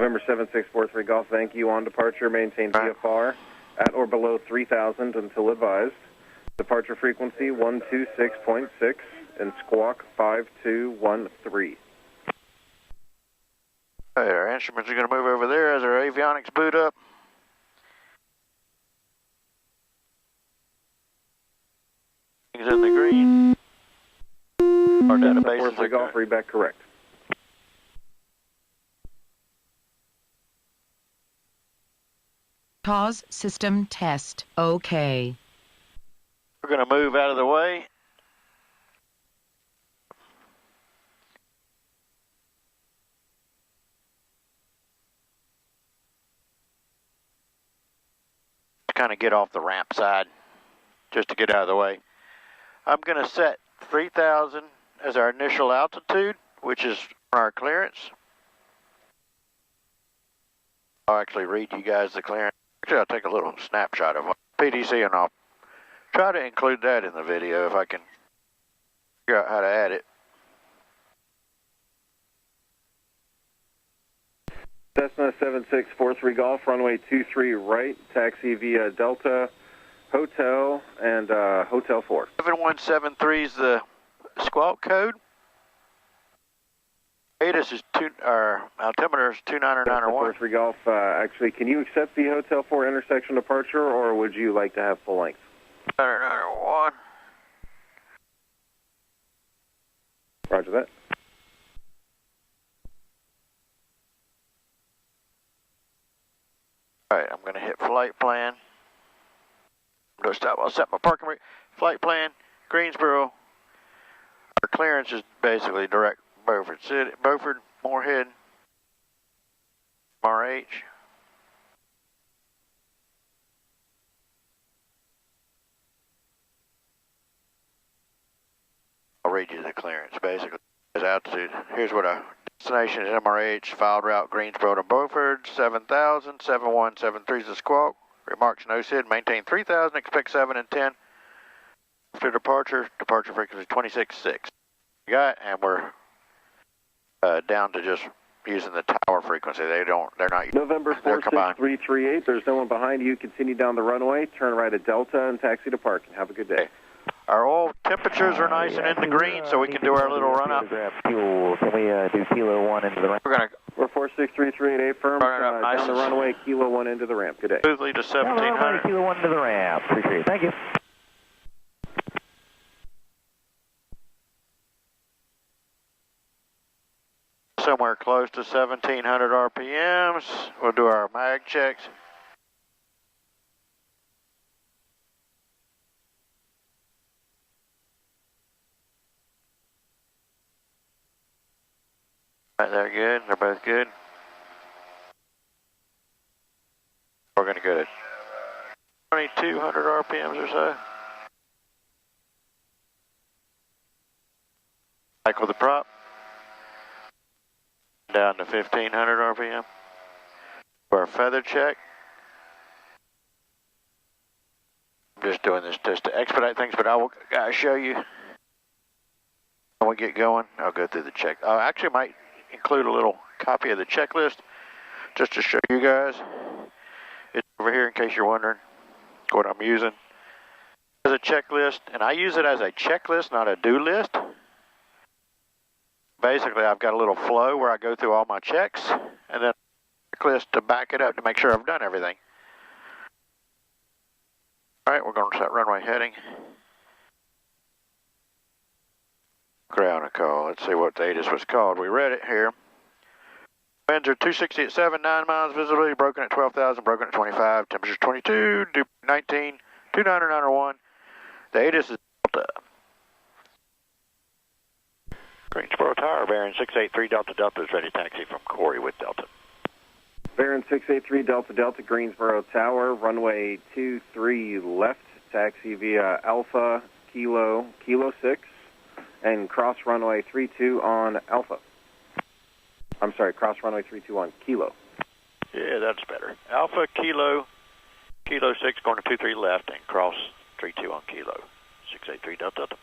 November 7643 Golf, thank you. On departure, maintain VFR at or below 3,000 until advised. Departure frequency 126.6 and squawk 5213. All right, our instruments are going to move over there as our avionics boot up. Things in the green. Our database is Golf, read back correct. Pause system test. Okay. We're going to move out of the way. Kind of get off the ramp side just to get out of the way. I'm going to set 3,000 as our initial altitude, which is our clearance. I'll actually read you guys the clearance. Actually, I'll take a little snapshot of PDC and I'll try to include that in the video if I can figure out how to add it. Cessna 7643 Golf, runway 23 right, taxi via Delta Hotel and Hotel 4. 7173 is the squawk code. ATIS is our altimeter is 29901. 43 Golf, actually, can you accept the Hotel 4 intersection departure, or would you like to have full length? 29901. Roger that. All right, I'm going to hit flight plan. I'm going to stop. I'll set my parking brake. Flight plan, Greensboro. Our clearance is basically direct Beaufort City, Beaufort, Moorhead, RH. I'll read you the clearance basically. As altitude. Here's what our destination is: MRH, filed route Greensboro to Beaufort, 7,000, 7173 is the squawk. Remarks no SID, maintain 3,000, expect 7 and 10. After departure frequency 26.6. Got, and we're down to just using the tower frequency. They're not. November 46338, there's no one behind you. Continue down the runway, turn right at Delta and taxi to parking. Have a good day. Okay. Our oil temperatures are nice and in the green, so we can do our little run up. Fuel. Can we do Kilo 1 into the ramp? We're 46338 firm. Nice down the runway, Kilo 1 into the ramp. Good day. Smoothly to 1700. Kilo 1 into the ramp. Appreciate it. Thank you. Somewhere close to 1,700 RPMs. We'll do our mag checks. Right, they're good. They're both good. We're going to go to 2,200 RPMs or so. Cycle the prop. Down to 1,500 RPM. For our feather check. I'm just doing this just to expedite things, but I'll show you when we get going. I'll go through the check. I actually might include a little copy of the checklist just to show you guys. It's over here in case you're wondering what I'm using. There's a checklist, and I use it as a checklist, not a do list. Basically, I've got a little flow where I go through all my checks, and then a checklist to back it up to make sure I've done everything. All right, we're going to set runway heading. Ground a call. Let's see what the ATIS was called. We read it here. Winds are 260 at 7, 9 miles. Visibility broken at 12,000, broken at 25. Temperatures 22, dew 19, 29901. The ATIS is Delta. Greensboro Tower, bearing 683 Delta Delta is ready to taxi from Corey with Delta. Bearing 683 Delta Delta, Greensboro Tower, runway 23 left, taxi via Alpha Kilo 6, and cross runway 32 on Alpha. I'm sorry, cross runway 32 on Kilo. Yeah, that's better. Alpha Kilo 6 going to 23 left and cross 32 on Kilo 683 Delta Delta.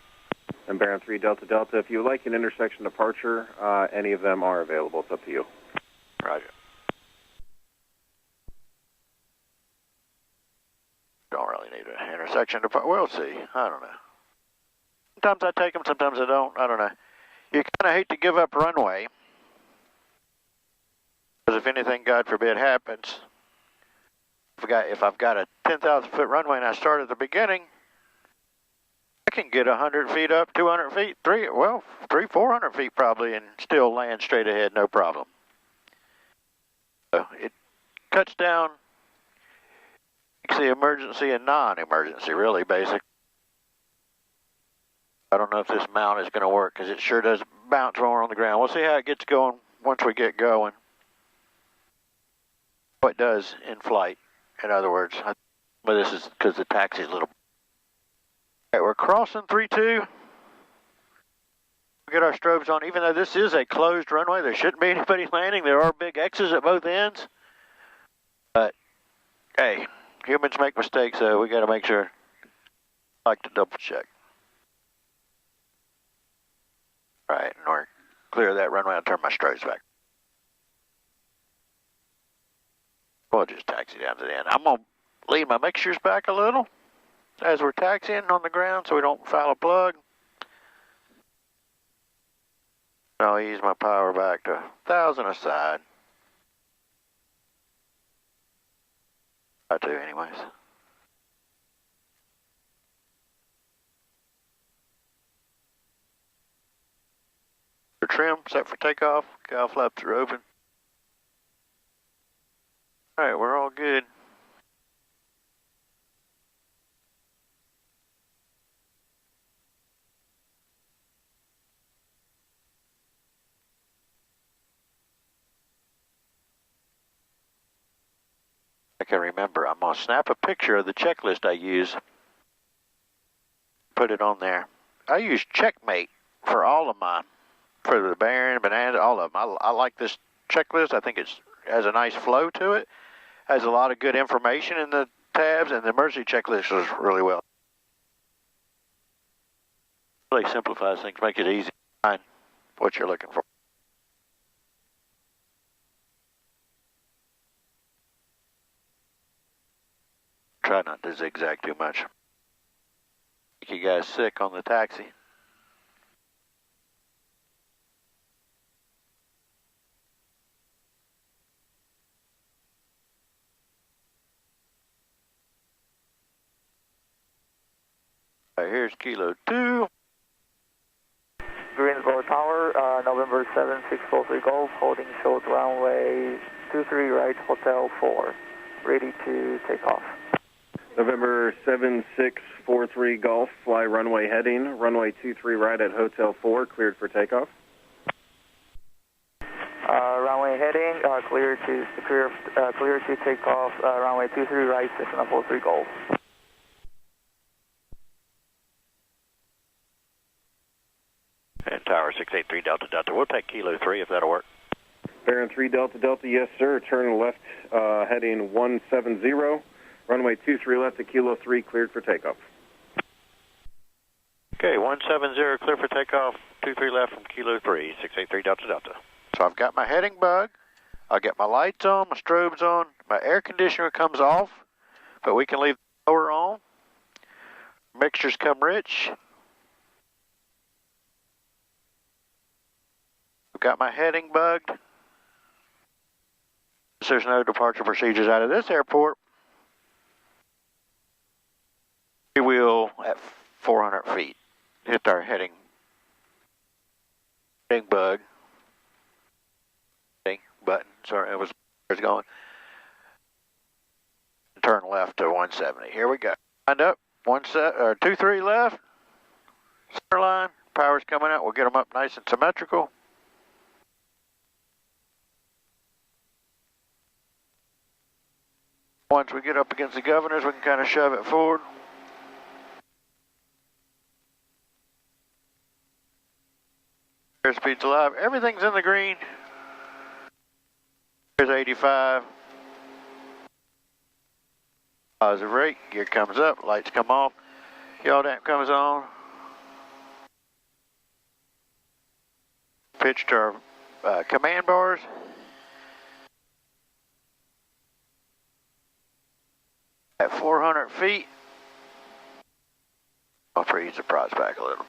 And bearing 3 Delta Delta, if you would like an intersection departure, any of them are available. It's up to you. Roger. probably need an intersection to, we'll see. I don't know. Sometimes I take them, sometimes I don't. I don't know. You kind of hate to give up runway. Because if anything, God forbid, happens, if I've got a 10,000 foot runway and I start at the beginning, I can get 100 feet up, 200 feet, 400 feet probably, and still land straight ahead, no problem. So it cuts down, makes the emergency and non-emergency, really, basic. I don't know if this mount is going to work because it sure does bounce more on the ground. We'll see how it gets going once we get going. What it does in flight, in other words. But this is because the taxi's a little. All right, we're crossing 3-2. We get our strobes on. Even though this is a closed runway, there shouldn't be anybody landing. There are big X's at both ends. But hey, humans make mistakes, so we got to make sure. I like to double check. All right, and we're clear of that runway. I'll turn my strobes back. We'll just taxi down to the end. I'm going to lean my mixtures back a little as we're taxiing on the ground so we don't foul a plug. I'll ease my power back to 1,000 aside. I do anyways. For trim, set for takeoff. Cowl flaps are open. Alright, we're all good. I can remember, I'm going to snap a picture of the checklist I use. Put it on there. I use Checkmate for all of mine. For the bearing, banana, all of them. I like this checklist. I think it has a nice flow to it. Has a lot of good information in the tabs, and the emergency checklist is really well. Really simplifies things, make it easy to find what you're looking for. Try not to zigzag too much. Make you guys sick on the taxi. Here's Kilo 2. Greensboro Tower, November 7643 Golf, holding short runway 23 right, Hotel 4, ready to take off. November 7643 Golf, fly runway heading, runway 23 right at Hotel 4, cleared for takeoff. Runway heading, clear to take off, runway 23 right, Cessna 43 Golf. And Tower 683 Delta Delta. We'll take Kilo 3 if that'll work. Baron 3 Delta Delta, yes sir. Turn left heading 170. Runway 23 left at Kilo 3, cleared for takeoff. Okay, 170 clear for takeoff. 23 left from Kilo 3, 683 Delta Delta. So I've got my heading bug. I'll get my lights on, my strobes on. My air conditioner comes off, but we can leave the blower on. Mixtures come rich. Got my heading bugged. There's no departure procedures out of this airport. We will, at 400 feet, hit our heading bug. Button, sorry, it was going. Turn left to 170. Here we go. Lined up, 23 left. Center line, power's coming out. We'll get them up nice and symmetrical. Once we get up against the governors, we can kind of shove it forward. Airspeed's alive. Everything's in the green. Here's 85. Positive rate. Gear comes up. Lights come off. Yaw damp comes on. Pitch to our command bars. At 400 feet, I'll freeze the prods back a little.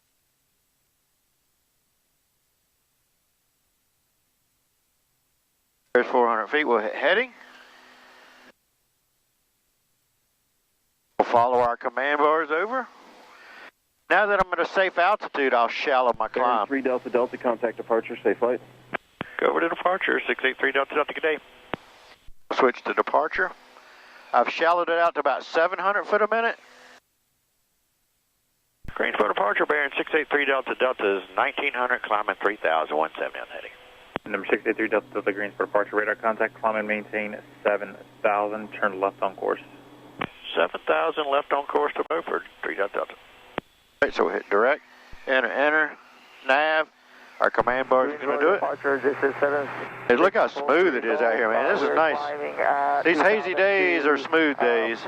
There's 400 feet. We'll hit heading. We'll follow our command bars over. Now that I'm at a safe altitude, I'll shallow my climb. 3 Delta Delta, contact departure, safe flight. Go over to departure, 683 Delta Delta, good day. Switch to departure. I've shallowed it out to about 700 foot a minute. Greensboro departure, bearing 683 Delta Delta is 1900, climbing 3000, 170 on heading. Number 683 Delta Delta, Greensboro departure, radar contact, climb and maintain 7000, turn left on course. 7000 left on course to Beaufort, 3 Delta Delta. Right, so we hit direct, enter, nav. Our command bar is going to do it. This is 7. Hey, look how smooth it is out here, man. This is nice. These hazy days are smooth days.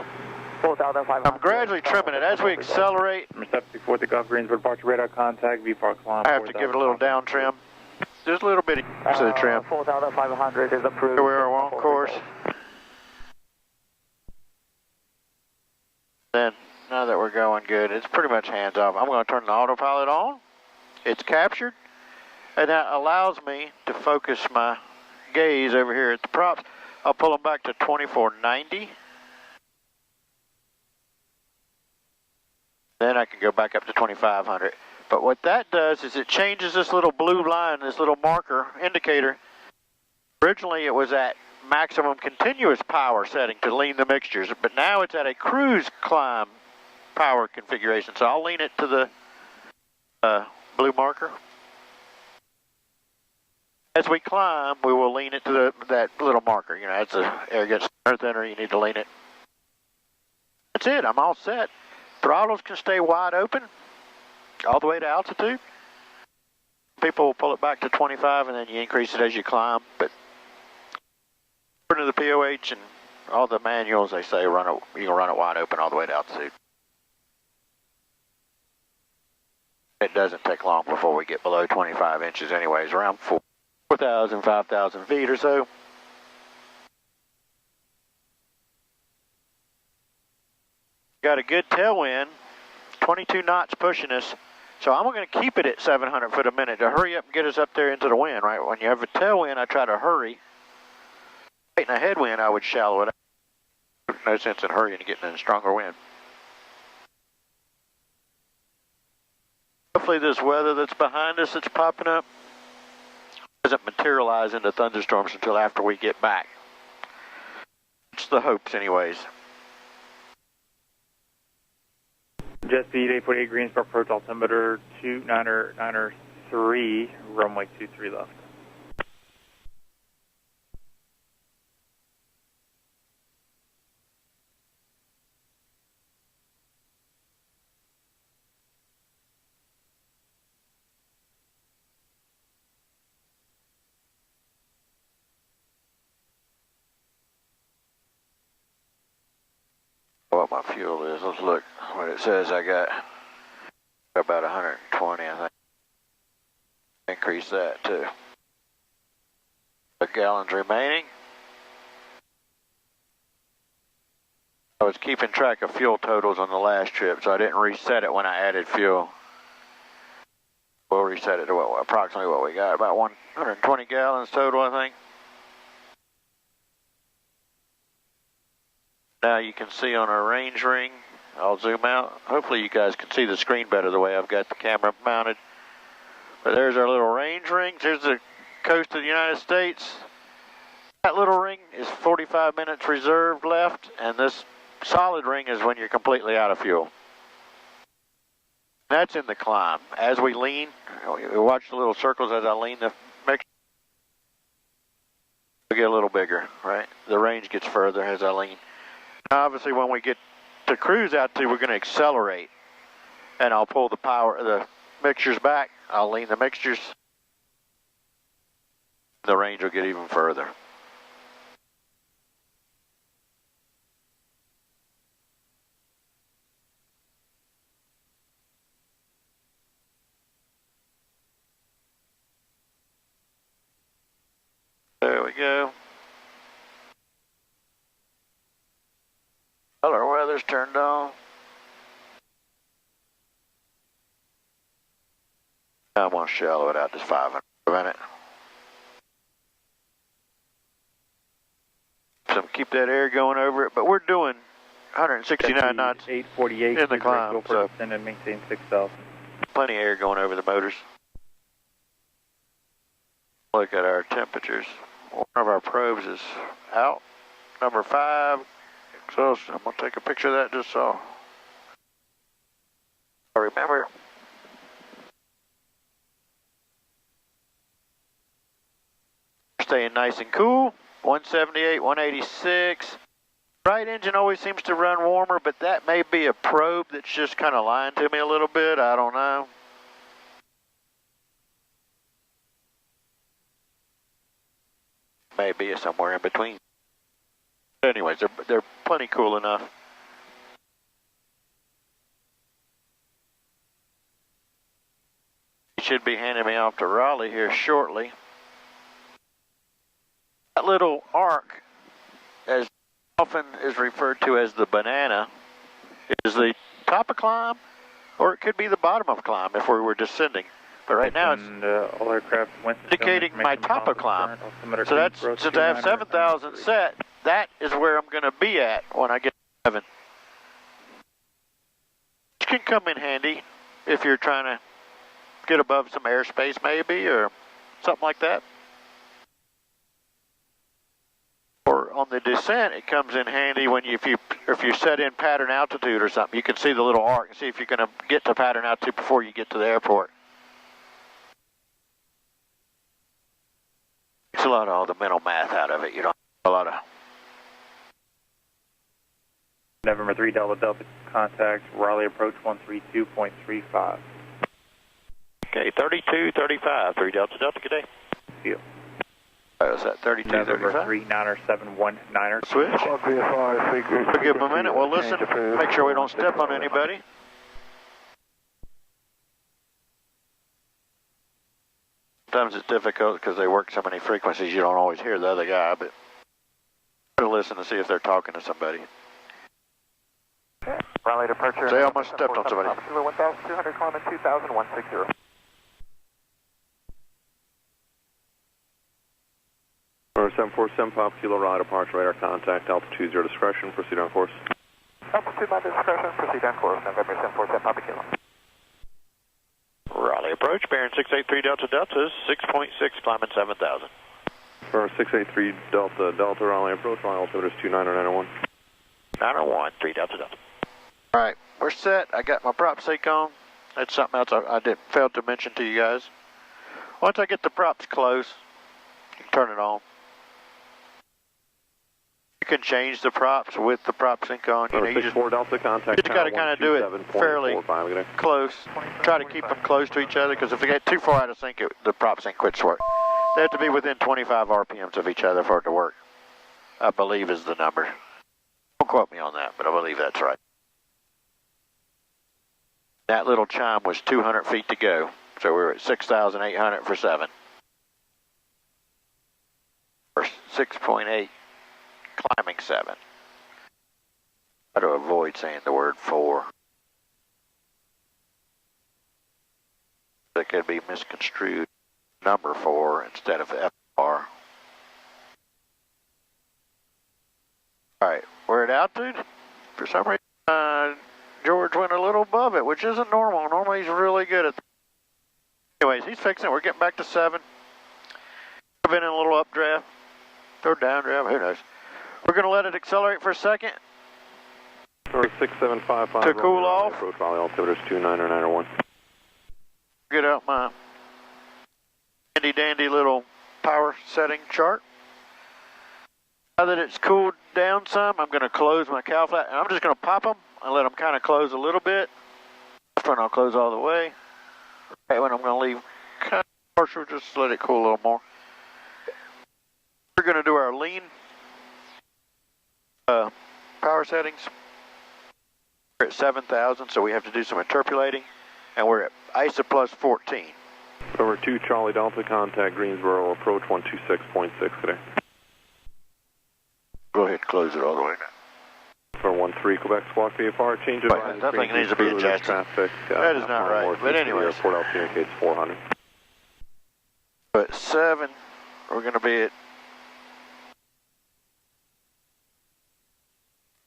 I'm gradually trimming it as we accelerate. Number 74 the Gulf, Greensboro departure, radar contact, VFAR climb. I have to give it a little down trim. Just a little bit of the trim. 4,500 is approved. Here we are on course. Then, now that we're going good, it's pretty much hands off. I'm going to turn the autopilot on. It's captured. And that allows me to focus my gaze over here at the props. I'll pull them back to 2490. Then I can go back up to 2500. But what that does is it changes this little blue line, this little marker indicator. Originally it was at maximum continuous power setting to lean the mixtures, but now it's at a cruise climb power configuration. So I'll lean it to the blue marker. As we climb, we will lean it to that little marker. You know, as the air gets thinner, you need to lean it. That's it. I'm all set. Throttles can stay wide open all the way to altitude. People will pull it back to 25, and then you increase it as you climb. But according to the POH and all the manuals, they say you can run it wide open all the way to altitude. It doesn't take long before we get below 25 inches anyways, around 4,000, 5,000 feet or so. Got a good tailwind, 22 knots pushing us. So I'm going to keep it at 700 foot a minute to hurry up and get us up there into the wind, right? When you have a tailwind, I try to hurry. In a headwind, I would shallow it out. No sense in hurrying and getting in a stronger wind. Hopefully this weather that's behind us that's popping up doesn't materialize into thunderstorms until after we get back. It's the hopes anyways. Jet speed 848 Greensboro, approach altimeter 2993, runway 23 left. What my fuel is, let's look what it says. I got about 120, I think. Increase that too. The gallons remaining. I was keeping track of fuel totals on the last trip, so I didn't reset it when I added fuel. We'll reset it to approximately what we got, about 120 gallons total, I think. Now you can see on our range ring, I'll zoom out. Hopefully you guys can see the screen better the way I've got the camera mounted. But there's our little range rings. Here's the coast of the United States. That little ring is 45 minutes reserved left, and this solid ring is when you're completely out of fuel. That's in the climb. As we lean, we watch the little circles as I lean the mixture. We get a little bigger, right? The range gets further as I lean. Obviously, when we get to cruise altitude, we're going to accelerate, and I'll pull the mixtures back. I'll lean the mixtures. The range will get even further. There we go. Color weather's turned on. I'm going to shallow it out just 500 a minute. So keep that air going over it, but we're doing 169 knots 848 in the climb, so descend and maintain 6,000. plenty of air going over the motors. Look at our temperatures. One of our probes is out. Number 5, exhaust. I'm going to take a picture of that just so I remember. Staying nice and cool. 178, 186. Right engine always seems to run warmer, but that may be a probe that's just kind of lying to me a little bit. I don't know. Maybe somewhere in between. Anyways, they're plenty cool enough. He should be handing me off to Raleigh here shortly. That little arc, as often is referred to as the banana, is the top of climb, or it could be the bottom of climb if we were descending. But right now it's all aircraft indicating my top of climb. So that's, since I have 7,000 set, that is where I'm going to be at when I get to 7. Which can come in handy if you're trying to get above some airspace maybe, or something like that. Or on the descent, it comes in handy when if you set in pattern altitude or something, you can see the little arc and see if you're going to get to pattern altitude before you get to the airport. It's a lot of all the mental math out of it. You don't have a lot of. November 3 Delta Delta contact, Raleigh approach 132.35. Okay, 3235, 3 Delta Delta, good day. See you. Is that 3235? November 3 Niner 719er. Switch. We'll give them a minute. We'll listen. Make sure we don't step on anybody. Sometimes it's difficult because they work so many frequencies you don't always hear the other guy, but try to listen to see if they're talking to somebody. Raleigh departure. They almost stepped on somebody. 1,200 climbing 2,160. Or 747 Pop Kilo Raleigh departure radar contact, altitude 0 discretion, proceed on course. Altitude by discretion, proceed on course, November 747 Papa Kilo. Raleigh approach, bearing 683 Delta Delta, 6.6, climbing 7,000. For 683 Delta Delta, Raleigh approach, Raleigh altimeter is 29901. 901, 3 Delta Delta. Alright, we're set. I got my prop sync on. That's something else I failed to mention to you guys. Once I get the props close, you can turn it on. You can change the props with the prop sync on. You know, you just Delta contact. got to kind of do it fairly close. Try to keep them close to each other, because if they get too far out of sync, the prop sync quits work. They have to be within 25 RPMs of each other for it to work, I believe is the number. Don't quote me on that, but I believe that's right. That little chime was 200 feet to go, so we're at 6,800 for 7. For 6.8. Climbing 7. Try to avoid saying the word 4. It could be misconstrued. Number 4 instead of FR. Alright, we're at altitude. For some reason, George went a little above it, which isn't normal. Normally he's really good at that. Anyways, he's fixing it. We're getting back to 7. We've been in a little updraft. Or downdraft, who knows. We're going to let it accelerate for a second. Or 6755. To cool off. Approach Raleigh altimeter is 29901. Get out my handy dandy little power setting chart. Now that it's cooled down some, I'm going to close my cowl flat, and I'm just going to pop them and let them kind of close a little bit. Left one I'll close all the way. Right when I'm going to leave kind of partial, just let it cool a little more. We're going to do our lean power settings. We're at 7,000, so we have to do some interpolating, and we're at ISO plus 14. Over 2 Charlie Delta contact Greensboro approach 126.6 today. Go ahead and close it all the way now. 13, Quebec Squawk VFR, change of Wait, that thing needs to be adjusted. Traffic, that is not right, but anyways. Airport altitude indicates 400. But 7, we're going to be at,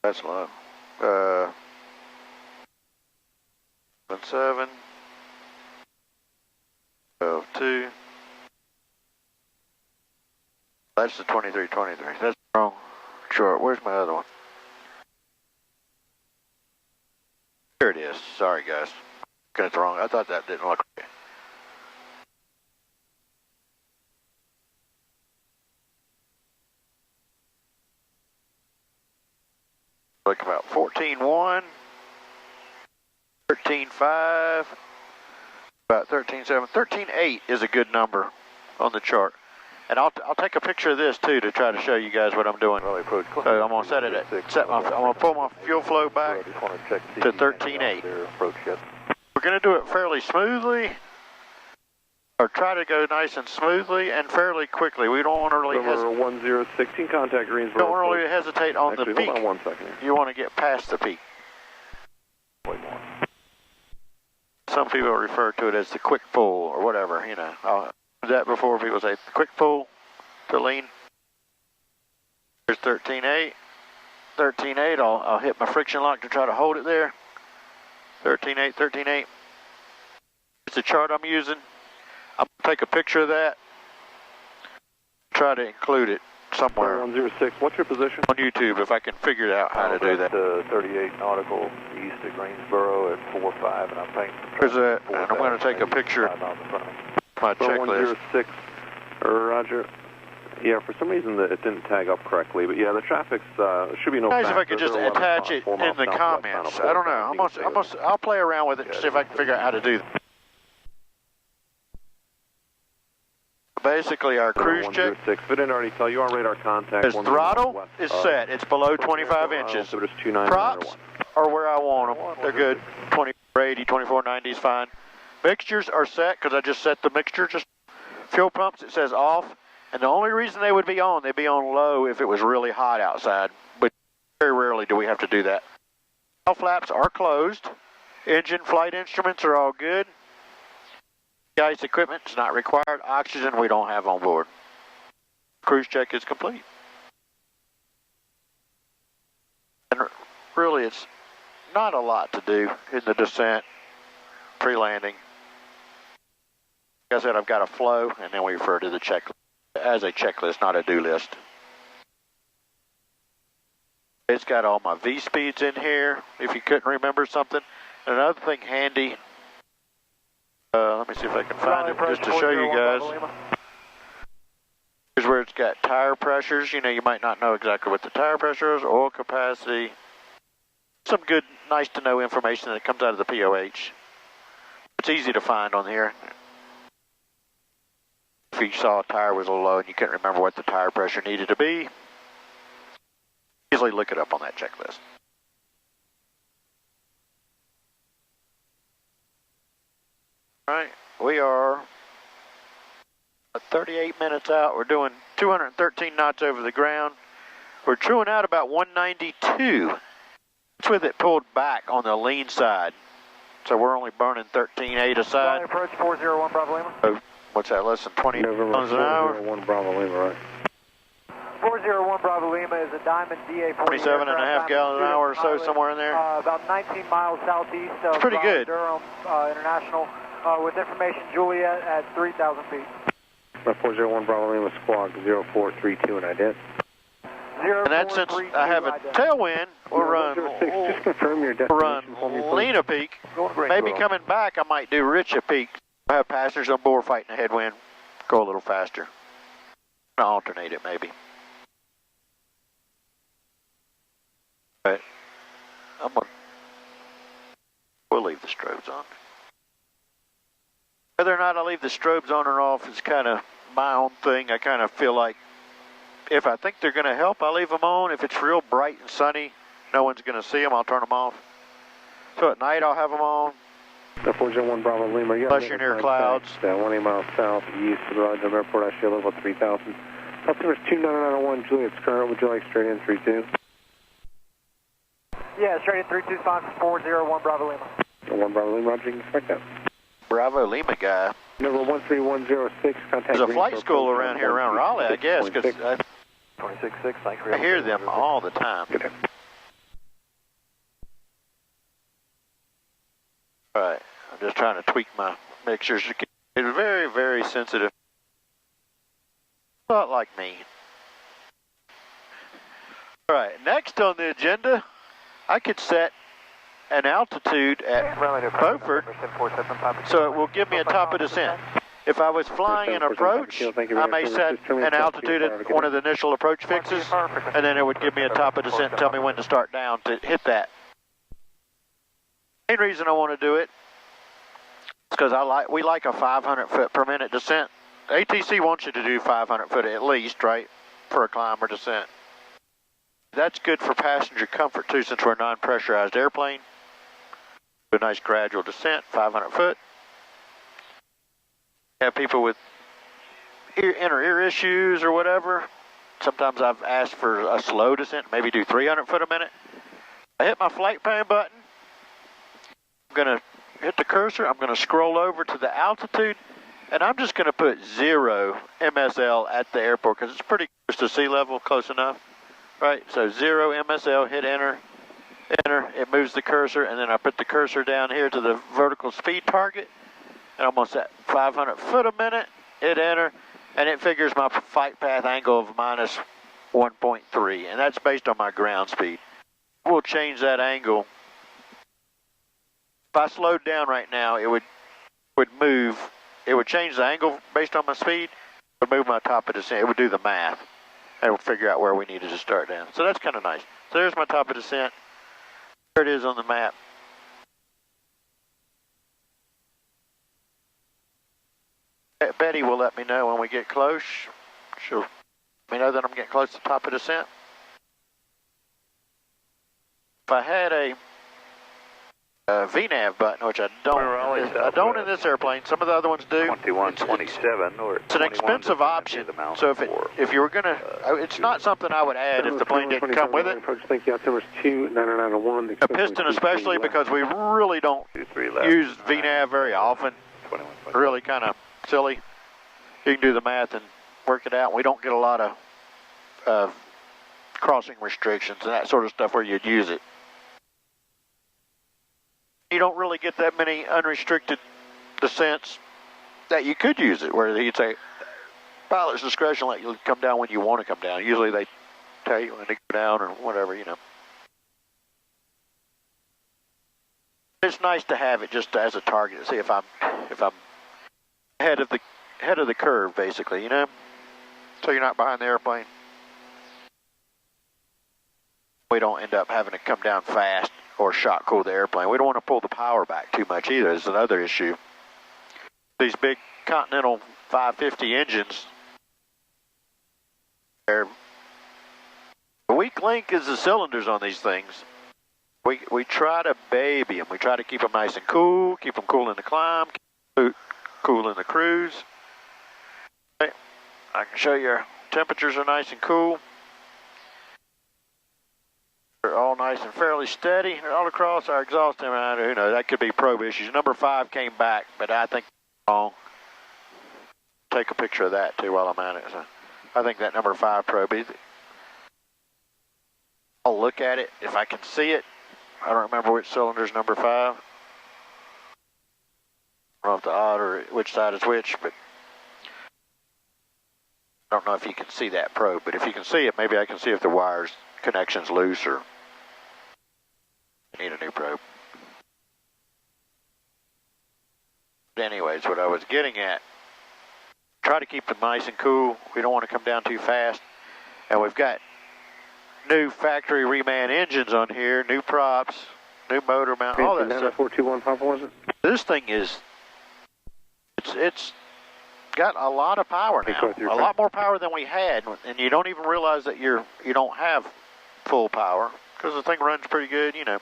that's low. 7, 2. That's the 2323. That's wrong. Sure. Where's my other one? Here it is. Sorry, guys. Got it wrong. I thought that didn't look right. Look about 14.1, 13.5, about 13.7, 13.8 is a good number on the chart. And I'll take a picture of this too to try to show you guys what I'm doing. So I'm gonna set it at I'm gonna pull my fuel flow back to 13.8. We're gonna do it fairly smoothly, or try to go nice and smoothly and fairly quickly. We don't want to really hesitate. 1016, contact Greensboro. Don't want to really hesitate on the peak. Hold on 1 second. You want to get past the peak. Some people refer to it as the quick pull or whatever, you know. I've heard that before. People say quick pull to lean. Here's 13.8. 13.8, I'll hit my friction lock to try to hold it there. 13.8, 13.8. It's the chart I'm using. I'm going to take a picture of that. Try to include it somewhere. 106, what's your position? On YouTube, if I can figure out how to do that. 38 nautical east of Greensboro at 45, and I'm paying. There's that, and I'm going to take a picture of my checklist. 106, Roger. Yeah, for some reason it didn't tag up correctly, but yeah, the traffic's should be no. Guys, if I could just attach it in the comments. I don't know. I'll play around with it and see if I can figure out how to do that. Basically, our cruise check. If it didn't already tell you, our radar contact. His throttle is set. It's below 25 inches. Props are where I want them. They're good. 2480, 2490 is fine. Mixtures are set because I just set the mixture. Just fuel pumps, it says off. And the only reason they would be on, they'd be on low if it was really hot outside. But very rarely do we have to do that. Tail flaps are closed. Engine flight instruments are all good. Ice equipment is not required. Oxygen we don't have on board. Cruise check is complete. And really it's not a lot to do in the descent, pre-landing. Like I said, I've got a flow, and then we refer to the checklist as a checklist, not a do list. It's got all my V-speeds in here, if you couldn't remember something. And another thing handy, let me see if I can find it just to show you guys. Here's where it's got tire pressures. You know, you might not know exactly what the tire pressure is, oil capacity. Some good, nice to know information that comes out of the POH. It's easy to find on here. If you saw a tire was a little low and you couldn't remember what the tire pressure needed to be, easily look it up on that checklist. All right, we are 38 minutes out. We're doing 213 knots over the ground. We're truing out about 192. That's with it pulled back on the lean side. So we're only burning 13.8 aside. Approach 401 Bravo Lima. Oh, what's that, less than 20 miles an hour? 401 Bravo Lima, right. 401 Bravo Lima is a Diamond DA-40. 27.5 gallons an hour or so, somewhere in there. About 19 miles southeast of pretty good. Durham International. With information, Juliet at 3,000 feet. 401 Bravo Lima squawk 0432 and ident. And that's since I have a tailwind, we'll run, just confirm your destination for me, please. Lena Peak. Maybe coming back, I might do Richa Peak. I have passengers on board fighting a headwind. Go a little faster. I'll alternate it maybe. But we'll leave the strobes on. Whether or not I leave the strobes on or off is kind of my own thing. I kind of feel like if I think they're going to help, I'll leave them on. If it's real bright and sunny, no one's going to see them, I'll turn them off. So at night, I'll have them on. 401 Bravo Lima. Unless you're near clouds. 20 miles southeast of the Roger Airport, I show level 3000. Customers 29901, Juliet's current. Would you like straight in 32? Yeah, straight at 32 Fox 401 Bravo Lima. 1 Bravo Lima, Roger, you can expect that. Bravo Lima guy. Number 13106, contact. There's a flight school around here, around Raleigh, I guess, because 26.6, thank you. I hear them all the time. Good day. All right, I'm just trying to tweak my mixtures. It's very, very sensitive. Not like me. All right, next on the agenda, I could set an altitude at Beaufort, so it will give me a top of descent. If I was flying an approach, I may set an altitude at one of the initial approach fixes, and then it would give me a top of descent and tell me when to start down to hit that. Main reason I want to do it is because we like a 500 foot per minute descent. ATC wants you to do 500 foot at least, right, for a climb or descent. That's good for passenger comfort too, since we're a non-pressurized airplane. A nice gradual descent, 500 foot. Have people with inner ear issues or whatever. Sometimes I've asked for a slow descent, maybe do 300 foot a minute. I hit my flight plan button. I'm going to hit the cursor. I'm going to scroll over to the altitude, and I'm just going to put 0 MSL at the airport because it's pretty close to sea level, close enough. Right, so 0 MSL, hit enter, enter, it moves the cursor, and then I put the cursor down here to the vertical speed target, and I'm almost at 500 foot a minute, hit enter, and it figures my flight path angle of minus 1.3, and that's based on my ground speed. We'll change that angle. If I slowed down right now, it would move, it would change the angle based on my speed, it would move my top of descent, it would do the math. And we'll figure out where we needed to start down. So that's kind of nice. So there's my top of descent. There it is on the map. Betty will let me know when we get close. She'll let me know that I'm getting close to the top of descent. If I had a VNAV button, which I don't in this airplane. Some of the other ones do. 2127 or it's an expensive option. So if you were gonna, it's not something I would add if the plane didn't come with it. A piston especially, because we really don't use VNAV very often. Really kind of silly. You can do the math and work it out. We don't get a lot of crossing restrictions and that sort of stuff where you'd use it. You don't really get that many unrestricted descents that you could use it, where you'd say, pilot's discretion, let you come down when you want to come down. Usually they tell you when to go down or whatever, you know. It's nice to have it just as a target to see if I'm ahead of the curve, basically, you know, so you're not behind the airplane. We don't end up having to come down fast or shock cool the airplane. We don't want to pull the power back too much either. It's another issue. These big Continental 550 engines, the weak link is the cylinders on these things. We try to baby them. We try to keep them nice and cool, keep them cool in the climb, cool in the cruise. Okay. I can show you our temperatures are nice and cool. They're all nice and fairly steady. They're all across our exhaust temperature. Who knows? That could be probe issues. Number 5 came back, but I think it's wrong. Take a picture of that too while I'm at it. So I think that number 5 probe is. I'll look at it if I can see it. I don't remember which cylinder is number 5. I don't know if the odd or which side is which, but I don't know if you can see that probe. But if you can see it, maybe I can see if the wires connection's loose or need a new probe. But anyways, what I was getting at, try to keep them nice and cool. We don't want to come down too fast. And we've got new factory reman engines on here, new props, new motor mount, all that stuff. 421 Papa, was it? This thing is, it's got a lot of power now, a lot more power than we had, and you don't even realize that you don't have full power because the thing runs pretty good, you know.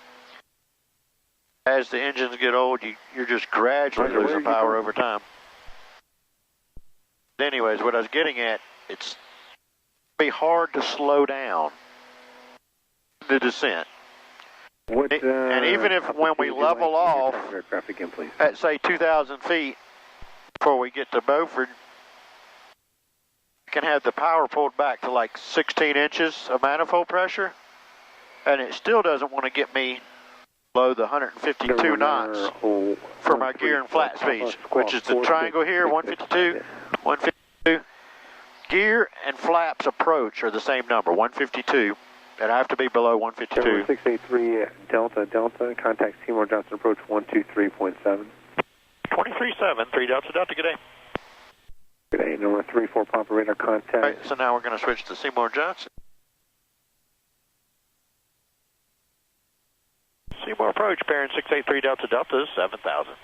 As the engines get old, you're just gradually losing power over time. But anyways, what I was getting at, it's be hard to slow down the descent. And even if when we level off at say 2,000 feet before we get to Beaufort, can have the power pulled back to like 16 inches of manifold pressure, and it still doesn't want to get me below the 152 knots for my gear and flat speeds, which is the triangle here, 152, 152. Gear and flaps approach are the same number, 152, and I have to be below 152. 683 Delta, contact Seymour Johnson approach 123.7. 23.7, 3 Delta, good day. Good day, number 34 Papa radar contact. All right, so now we're going to switch to Seymour Johnson. Seymour approach, bearing 683 Delta, 7,000.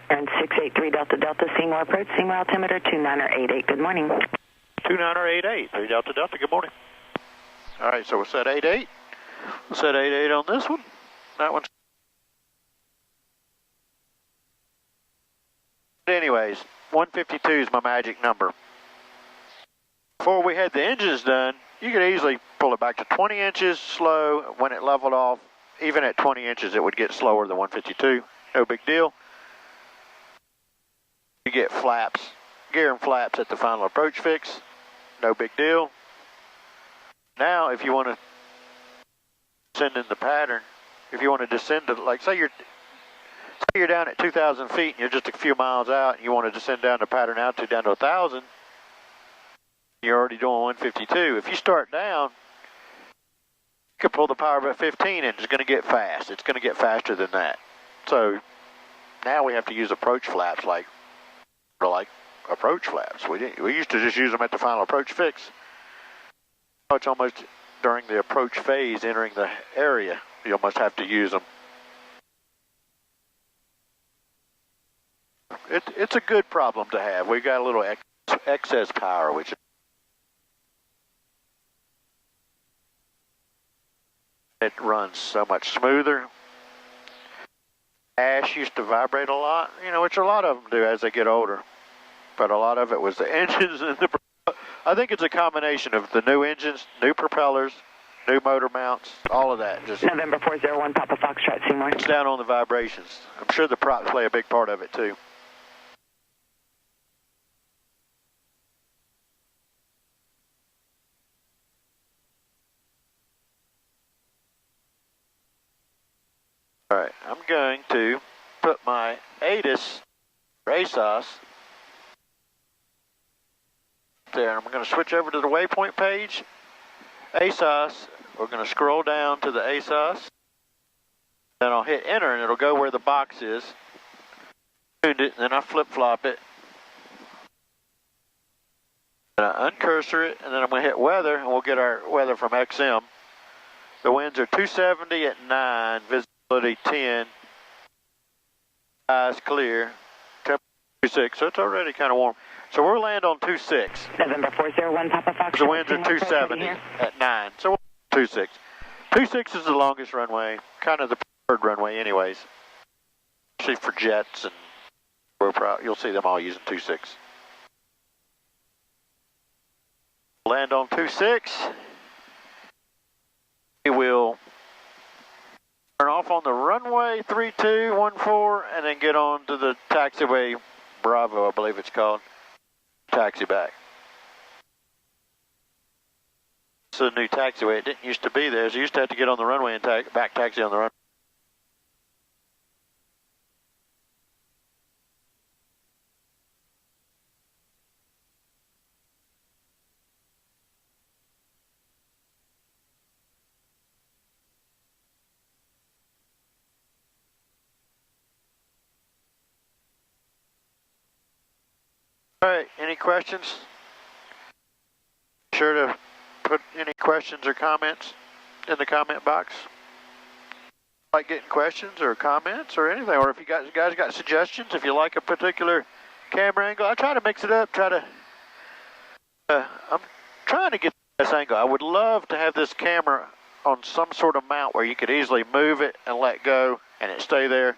And 683 Delta, Seymour approach, Seymour altimeter 2988, good morning. 2988, 3 Delta, good morning. All right, so we'll set 88. We'll set 88 on this one. That one's... Anyways, 152 is my magic number. Before we had the engines done, you could easily pull it back to 20 inches slow. When it leveled off, even at 20 inches, it would get slower than 152. No big deal. You get flaps, gear and flaps at the final approach fix. No big deal. Now, if you want to send in the pattern, if you want to descend to, like, say you're down at 2,000 feet and you're just a few miles out and you want to descend down the pattern altitude down to 1,000, you're already doing 152. If you start down, you can pull the power about 15 and it's going to get fast. It's going to get faster than that. So now we have to use approach flaps like approach flaps. We used to just use them at the final approach fix. It's almost during the approach phase entering the area, you almost have to use them. It's a good problem to have. We've got a little excess power, which it runs so much smoother. Ash used to vibrate a lot, which a lot of them do as they get older. But a lot of it was the engines and the... I think it's a combination of the new engines, new propellers, new motor mounts, all of that. Just November 401 Papa Foxtrot, Seymour. It's down on the vibrations. I'm sure the props play a big part of it too. All right, I'm going to put my ATIS, or ASOS, there, and I'm going to switch over to the waypoint page. ASOS, we're going to scroll down to the ASOS, then I'll hit enter and it'll go where the box is. Tuned it, and then I flip-flop it. And I uncursor it, and then I'm going to hit weather, and we'll get our weather from XM. The winds are 270 at 9, visibility 10, eyes clear, temperature 26, so it's already kind of warm. So we'll land on 26. November 401 Papa Fox. The winds are 270 at 9, so we'll 26. 26 is the longest runway, kind of the preferred runway anyways. Especially for jets, and you'll see them all using 26. Land on 26. We will turn off on the runway 3214 and then get on to the taxiway Bravo, I believe it's called. Taxi back. It's a new taxiway. It didn't used to be there. So you used to have to get on the runway and back taxi on the runway. All right, any questions? Be sure to put any questions or comments in the comment box. Like getting questions or comments or anything, or if you guys got suggestions, if you like a particular camera angle, I try to mix it up. I'm trying to get the best angle. I would love to have this camera on some sort of mount where you could easily move it and let go and it stay there.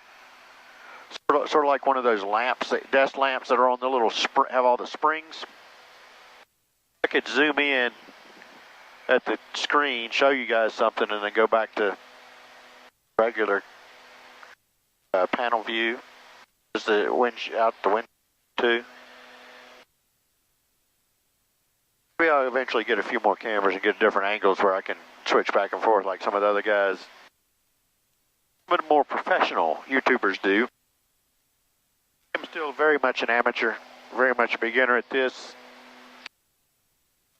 Sort of like one of those lamps, desk lamps that are on the little have all the springs. I could zoom in at the screen, show you guys something, and then go back to regular panel view. Is the wind out the window too? Maybe I'll eventually get a few more cameras and get different angles where I can switch back and forth like some of the other guys, but more professional YouTubers do. I'm still very much an amateur, very much a beginner at this.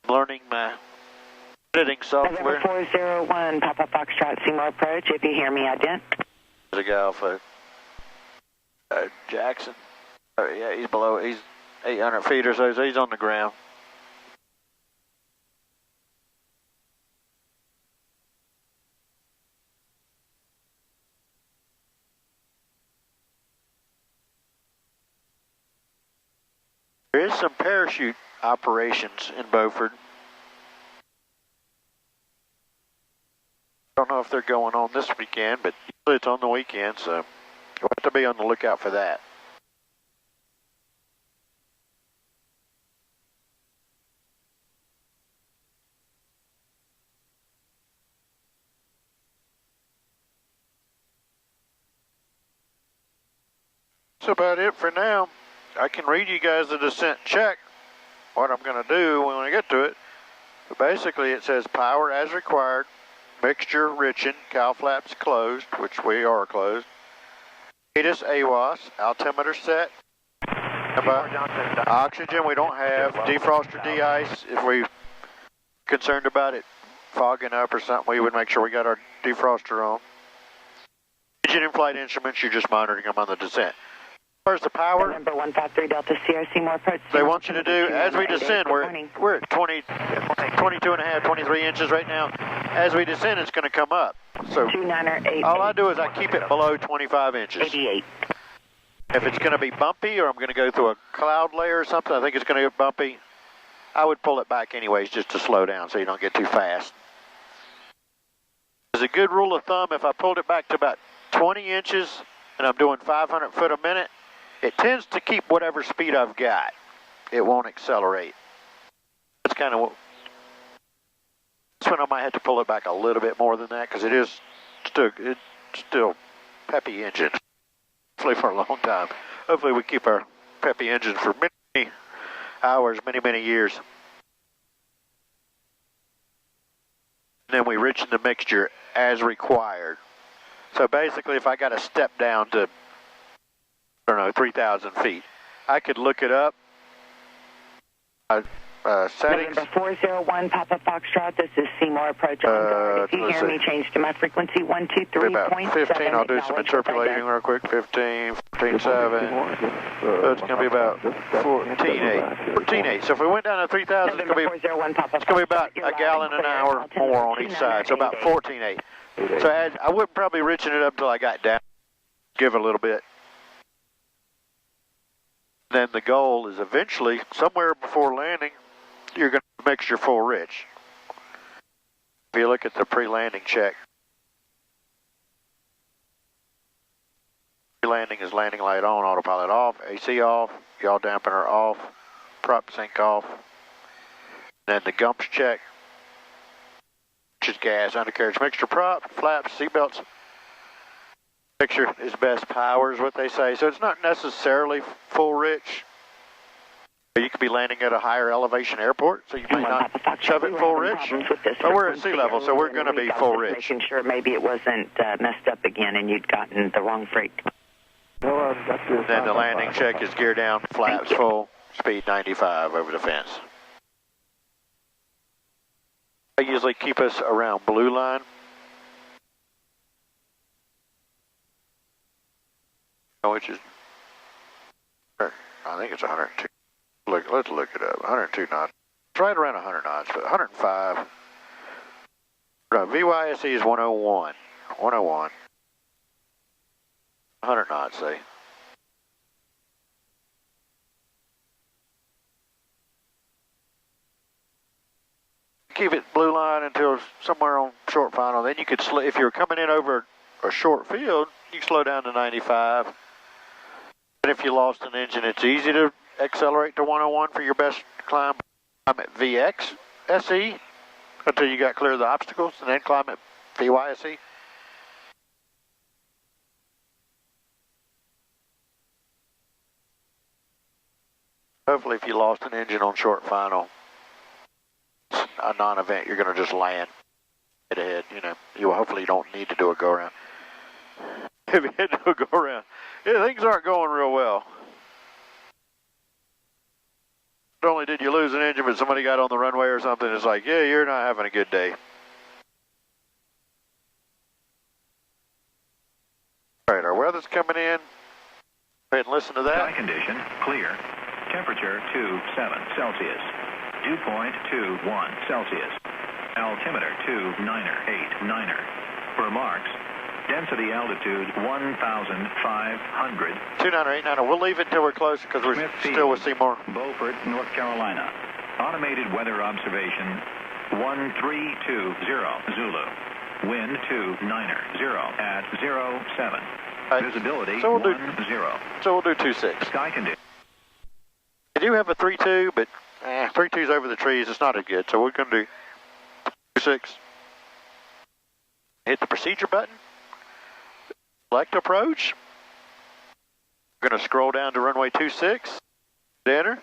I'm learning my editing software. November 401, Papa Foxtrot, Seymour approach. If you hear me, ident. There's a guy off of Jackson. Oh, yeah, he's below. He's 800 feet or so he's on the ground. There is some parachute operations in Beaufort. I don't know if they're going on this weekend, but usually it's on the weekend, so you'll have to be on the lookout for that. That's about it for now. I can read you guys the descent check, what I'm going to do when I get to it. But basically it says power as required, mixture richen, cow flaps closed, which we are closed. ATIS AWAS, altimeter set. Oxygen we don't have, defroster de-ice. If we're concerned about it fogging up or something, we would make sure we got our defroster on. Engine and flight instruments, you're just monitoring them on the descent. Where's the power? Number 153 Delta Sierra, Seymour approach. They want you to do, as we descend, we're at 22 and a half, 23 inches right now. As we descend, it's going to come up. So all I do is I keep it below 25 inches. 88. If it's going to be bumpy or I'm going to go through a cloud layer or something, I think it's going to get bumpy, I would pull it back anyways just to slow down so you don't get too fast. As a good rule of thumb, if I pulled it back to about 20 inches and I'm doing 500 foot a minute, it tends to keep whatever speed I've got. It won't accelerate. That's kind of what... This one I might have to pull it back a little bit more than that because it's still peppy engine. Hopefully for a long time. Hopefully we keep our peppy engine for many hours, many years. And then we richen the mixture as required. So basically if I got to step down to, I don't know, 3,000 feet, I could look it up. Settings. November 401, Papa Foxtrot, this is Seymour approach on guard. If you hear me, change to my frequency 123.7. About 15, I'll do some interpolating real quick. 15, 14.7. So it's going to be about 14.8. 14.8. So if we went down to 3,000, it's going to be about a gallon an hour more on each side. So about 14.8. So I wouldn't probably richen it up until I got down. Give it a little bit. Then the goal is eventually, somewhere before landing, you're going to mix your full rich. If you look at the pre-landing check, pre-landing is landing light on, autopilot off, AC off, yaw dampener off, prop sync off. Then the gumps check, which is gas, undercarriage mixture prop, flaps, seatbelts. Mixture is best power is what they say. So it's not necessarily full rich. You could be landing at a higher elevation airport, so you might not shove it full rich. But we're at sea level, so we're going to be full rich. Making sure maybe it wasn't messed up again and you'd gotten the wrong freight. Then the landing check is gear down, flaps full, speed 95 over the fence. I usually keep us around blue line. Which is, I think it's 102. Let's look it up. 102 knots. It's right around 100 knots, but 105. VYSE is 101. 101. 100 knots, say. Keep it blue line until somewhere on short final. Then you could, if you're coming in over a short field, you can slow down to 95. And if you lost an engine, it's easy to accelerate to 101 for your best climb. I'm at VX SE until you got clear of the obstacles and then climb at PYSE. Hopefully if you lost an engine on short final, a non-event, you're going to just land head ahead. You know, hopefully you don't need to do a go-around. If you had to do a go-around, yeah, things aren't going real well. Not only did you lose an engine, but somebody got on the runway or something, it's like, yeah, you're not having a good day. All right, our weather's coming in. Go ahead and listen to that. Sky condition, clear. Temperature 27 Celsius. Dew point 21 Celsius. Altimeter 298. Remarks. Density altitude 1,500. 298. We'll leave it until we're close because we're still with Seymour. Beaufort, North Carolina. Automated weather observation 1320 Zulu. Wind 290 at 07. Right. Visibility so we'll 10. So we'll do 26. Sky condition. I do have a 3-2, but 3-2's over the trees. It's not as good, so we're going to do 26. Hit the procedure button. Select approach. We're going to scroll down to runway 26. Enter.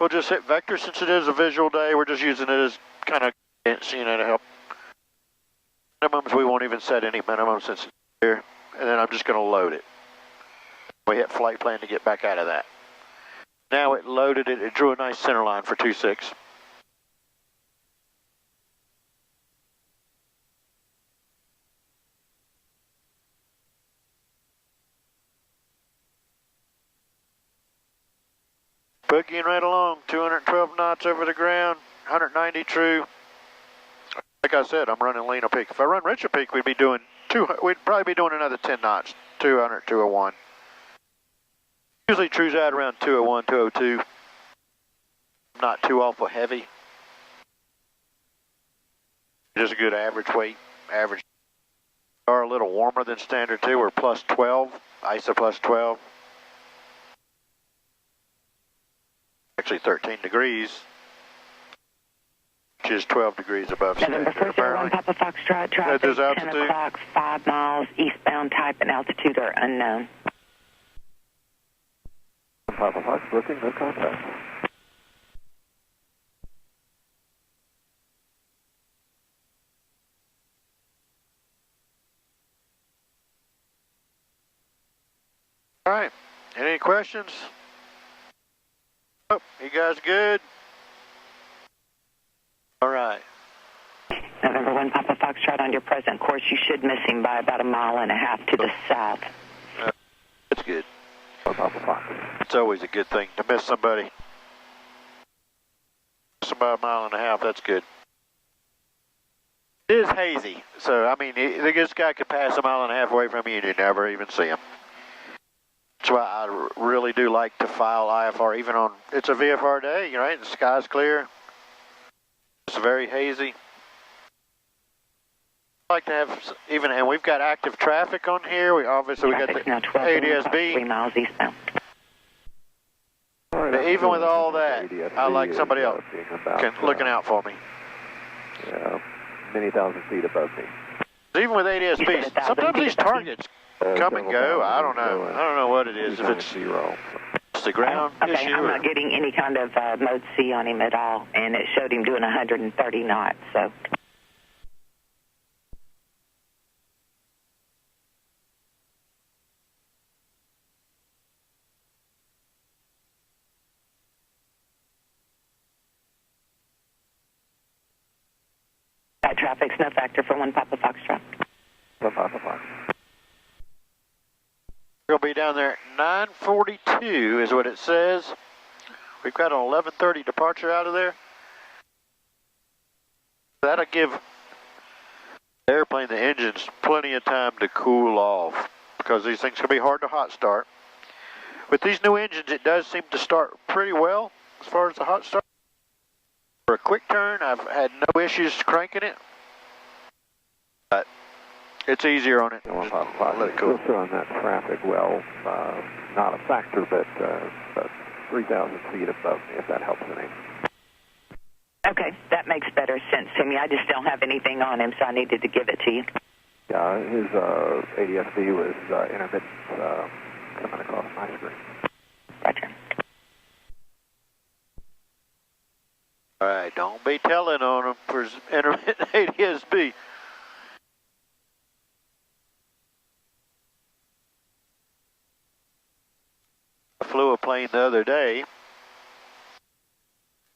We'll just hit vector since it is a visual day. We're just using it as kind of, you know, to help. Minimums, we won't even set any minimum since it's here. And then I'm just going to load it. We hit flight plan to get back out of that. Now it loaded it. It drew a nice center line for 26. Boogieing right along, 212 knots over the ground, 190 true. Like I said, I'm running Lena Peak. If I run Richard Peak, we'd probably be doing another 10 knots, 200, 201. Usually trues out around 201, 202. Not too awful heavy. Just a good average weight. Average. Are a little warmer than standard too. We're plus 12, ISO plus 12. Actually 13 degrees, which is 12 degrees above November standard. 401 Papa Foxtrot, traffic, 10 altitude. o'clock, 5 miles, eastbound, type and altitude are unknown. Papa Fox looking, no contact. All right, any questions? Oh, you guys good? All right. November 1 Papa Foxtrot, on your present course, you should miss him by about 1.5 miles to the south. That's good. Papa Fox. It's always a good thing to miss somebody. Miss about 1.5 miles, that's good. It is hazy, so I mean, this guy could pass 1.5 miles away from you and you never even see him. That's why I really do like to file IFR, even on, it's a VFR day, you know, the sky's clear. It's very hazy. I like to have, even, and we've got active traffic on here. We got the ADSB. 3 miles eastbound. But even with all that, I like somebody else looking out for me. Yeah, many thousand feet above me. Even with ADSB, sometimes these targets come and go. I don't know. I don't know what it is. If it's zero. It's the ground Okay, issue. I'm not getting any kind of mode C on him at all, and it showed him doing 130 knots, so. That traffic's no factor for 1 Papa Foxtrot. 1 Papa Fox. We're going to be down there at 9:42 is what it says. We've got an 11:30 departure out of there. That'll give the airplane, the engines, plenty of time to cool off because these things can be hard to hot start. With these new engines, it does seem to start pretty well as far as the hot start. For a quick turn, I've had no issues cranking it, but it's easier on it. Let it cool. Still on that traffic well, not a factor, but 3,000 feet above me, if that helps any. Okay, Okay, that makes better sense to me. I just don't have anything on him, so I needed to give it to you. Yeah, his ADS-B was intermittent coming across my screen. Roger. All right, don't be telling on him for intermittent ADS-B. I flew a plane the other day.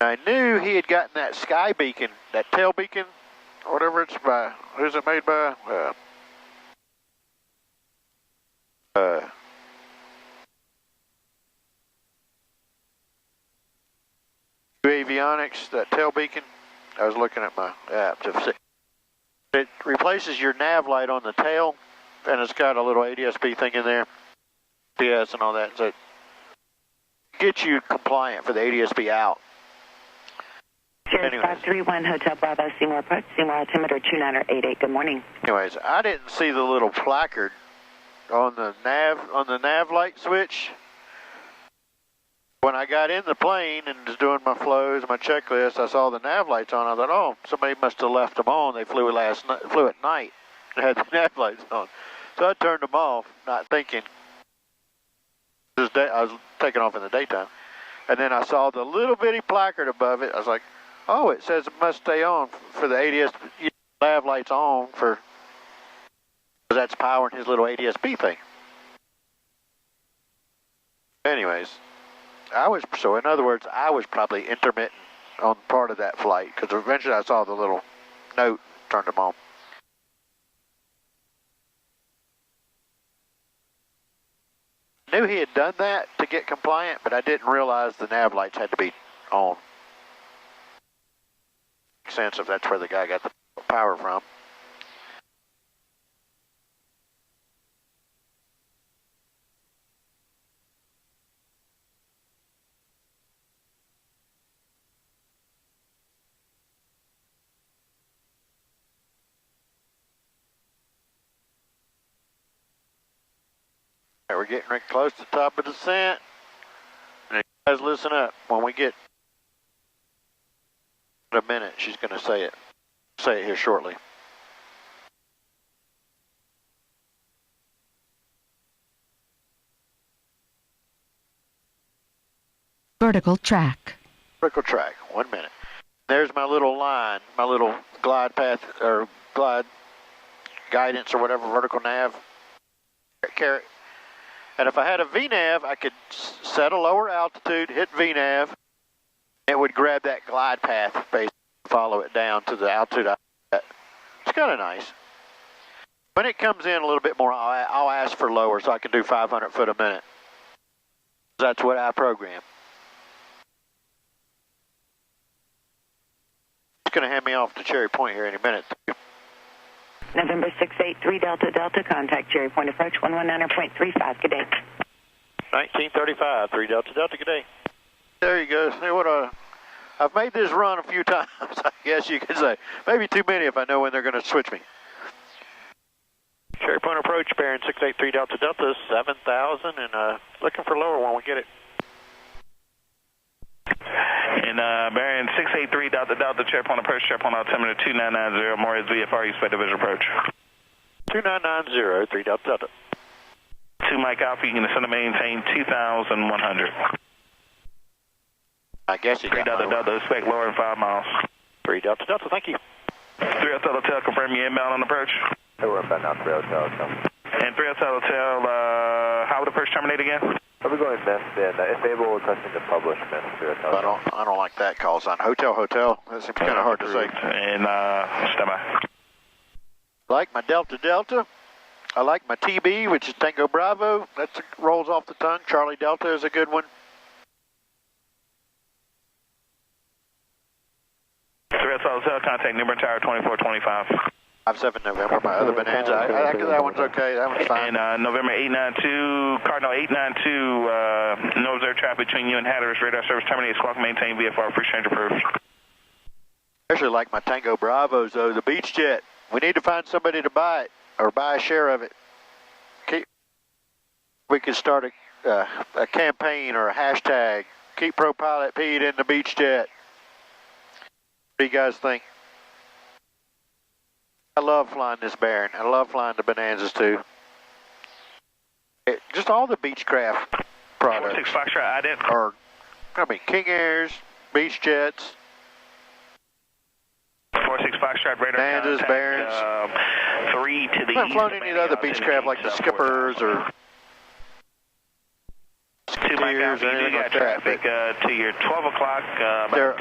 I knew he had gotten that sky beacon, that tail beacon, whatever it's by. Who's it made by? Avionics, that tail beacon. I was looking at my app to see. It replaces your nav light on the tail, and it's got a little ADS-B thing in there, PS and all that. So it gets you compliant for the ADS-B out. Sirius 531 Hotel Bravo, Seymour Approach, Seymour altimeter 2988. Good morning. Anyways, I didn't see the little placard on the nav light switch. When I got in the plane and was doing my flows, my checklist, I saw the nav lights on. I thought, oh, somebody must have left them on. They flew at night and had the nav lights on. So I turned them off, not thinking. I was taking off in the daytime. And then I saw the little bitty placard above it. I was like, oh, it says it must stay on for the ADS nav lights on for, because that's powering his little ADS-B thing. Anyways. So in other words, I was probably intermittent on part of that flight, because eventually I saw the little note, turned them on. I knew he had done that to get compliant, but I didn't realize the nav lights had to be on. Makes sense if that's where the guy got the power from. We're getting right close to the top of the descent. And you guys listen up. When we get a minute, she's going to say it. Say it here shortly. Vertical track. Vertical track, 1 minute. There's my little line, my little glide path, or glide guidance or whatever, vertical nav, carrot. And if I had a VNAV, I could set a lower altitude, hit VNAV, it would grab that glide path, basically follow it down to the altitude I set. It's kind of nice. When it comes in a little bit more, I'll ask for lower so I can do 500 foot a minute. That's what I program. It's going to hand me off to Cherry Point here any minute. November 683 Delta Delta, contact Cherry Point approach 119.35. Good day. 1935, 3 Delta Delta, good day. There you go. See what I've made this run a few times, I guess you could say. Maybe too many if I know when they're going to switch me. Cherry Point approach, bearing 683 Delta Delta, 7,000, and looking for lower when we get it. And bearing 683 Delta Delta, Cherry Point approach, Cherry Point altimeter 2990, Morris VFR, expect visual approach. 2990, 3 Delta Delta. 2 Mike Alpha, you can ascend to maintain 2,100. I guess you got 3 Delta Delta, expect lower than 5 miles. 3 Delta Delta, thank you. 3 Hotel Hotel, confirm your inbound on approach. Hey, we're inbound now, 3 Hotel Hotel. And 3 Hotel Hotel, how would approach terminate again? I'll be going miss, and if able, requesting to publish miss, 3 Hotel Hotel. I don't like that call sign. Hotel Hotel, that seems kind of hard to say. And stand by. I like my Delta Delta. I like my TB, which is Tango Bravo. That rolls off the tongue. Charlie Delta is a good one. 3 Hotel Hotel, contact Newburgh Tower 2425. 57 November, my other Bonanza. That one's okay. That one's fine. And November 892, Cardinal 892, no observed traffic between you and Hatteras. Radar service terminated. Squawk maintain VFR. Free change approved. I actually like my Tango Bravos, though. The Beach Jet. We need to find somebody to buy it or buy a share of it. We could start a campaign or a hashtag. Keep ProPilot Pete in the Beach Jet. What do you guys think? I love flying this Baron. I love flying the Bonanzas too. Just all the Beechcraft products. 46 Foxtrot ident. Or, I mean, King Airs, Beach Jets. 46 Foxtrot radar. Bonanzas, Barons. 3 to the I haven't flown any of the other Beechcraft like the Skippers or Skitteers or anything like that. To your 12 o'clock. They're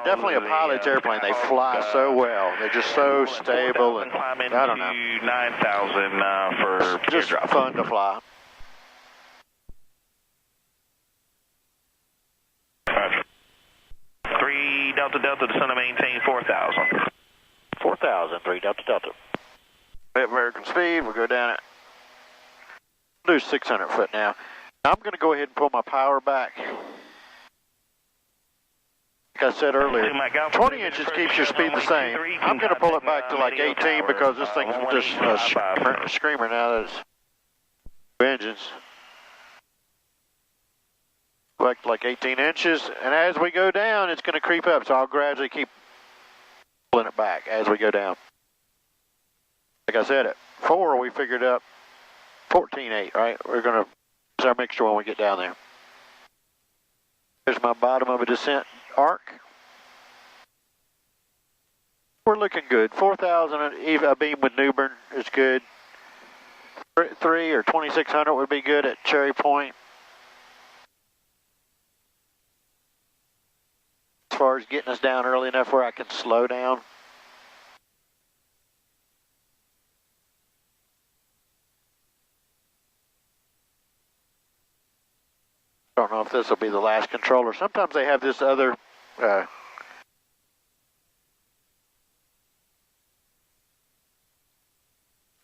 definitely a pilot's airplane. They fly so well. They're just so stable and I don't know. 9,000 for just fun to fly. Delta, descend to maintain 4,000. 4,000, 3 Delta. American speed, we'll go down it. Do 600 foot now. I'm going to go ahead and pull my power back. Like I said earlier, 20 inches keeps your speed the same. I'm going to pull it back to like 18 because this thing's just a screamer now that it's engines. Back to like 18 inches, and as we go down, it's going to creep up, so I'll gradually keep pulling it back as we go down. Like I said, at 4 we figured up 14.8, right? We're going to use our mixture when we get down there. There's my bottom of a descent arc. We're looking good. 4,000 a beam with Newbern is good. 3 or 2,600 would be good at Cherry Point. As far as getting us down early enough where I can slow down. I don't know if this will be the last controller. Sometimes they have this other I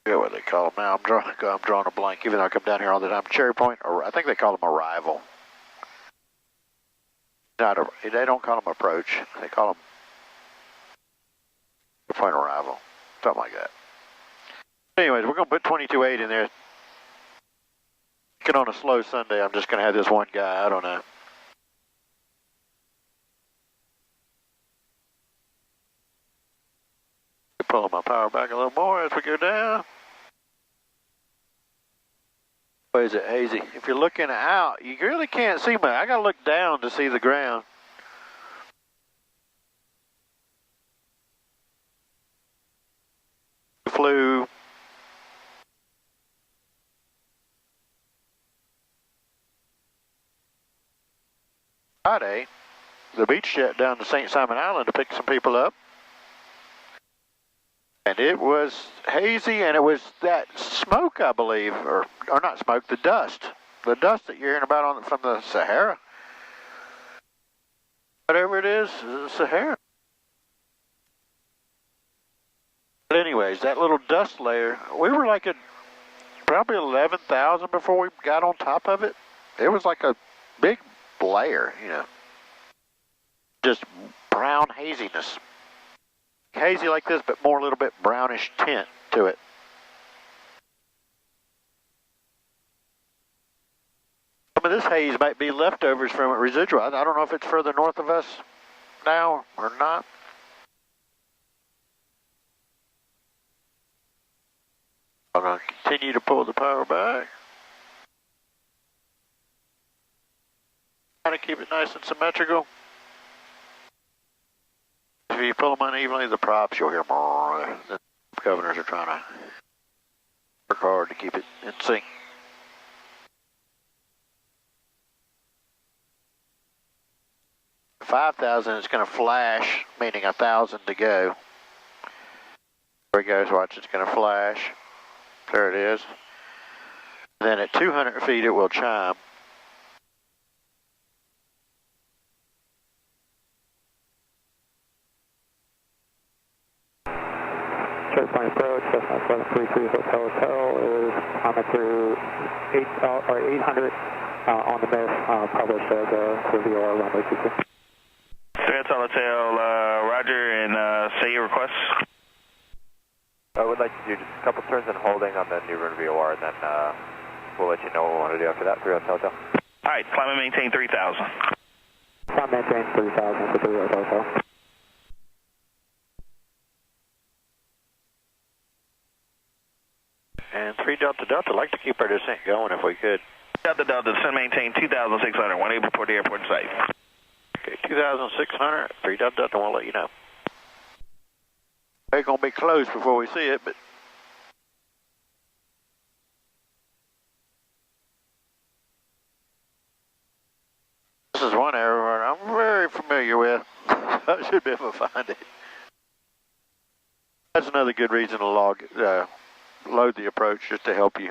forget what they call them now. I'm drawing a blank, even though I come down here all the time. Cherry Point, or I think they call them Arrival. They don't call them Approach. They call them Point Arrival, something like that. Anyways, we're going to put 22.8 in there. On a slow Sunday, I'm just going to have this one guy. I don't know. Pulling my power back a little more as we go down. Boy, is it hazy. If you're looking out, you really can't see much. I got to look down to see the ground. Flew Friday, the beach jet down to St. Simon Island to pick some people up. And it was hazy, and it was that smoke, I believe, or not smoke, the dust. The dust that you're hearing about from the Sahara. Whatever it is, the Sahara. But anyways, that little dust layer, we were like at probably 11,000 before we got on top of it. It was like a big layer, you know, just brown haziness. Hazy like this, but more a little bit brownish tint to it. Some of this haze might be leftovers from it, residual. I don't know if it's further north of us now or not. I'm going to continue to pull the power back. Trying to keep it nice and symmetrical. If you pull them unevenly, the props, you'll hear more. The governors are trying to work hard to keep it in sync. $5,000 is going to flash, meaning 1,000 to go. There it goes, watch, it's going to flash. There it is. Then at 200 feet, it will chime. Cherry Point approach, Cessna 733 Hotel is climbing through 800 on the miss, published as a VOR runway 22. 3 Hotel, roger, and say your requests. I would like to do just a couple turns and holding on the Newbern VOR, and then we'll let you know what we want to do after that. 3 Hotel. All right, climb and maintain 3,000. Climb and maintain 3,000 for 3 Hotel. And 3 Delta Delta, I'd like to keep our descent going if we could. Delta Delta, descent maintain 2,600, 1 able to report the airport in sight. Okay, 2,600, 3 Delta Delta, we'll let you know. It's going to be close before we see it, but... This is one area I'm very familiar with. I should be able to find it. That's another good reason to load the approach, just to help you.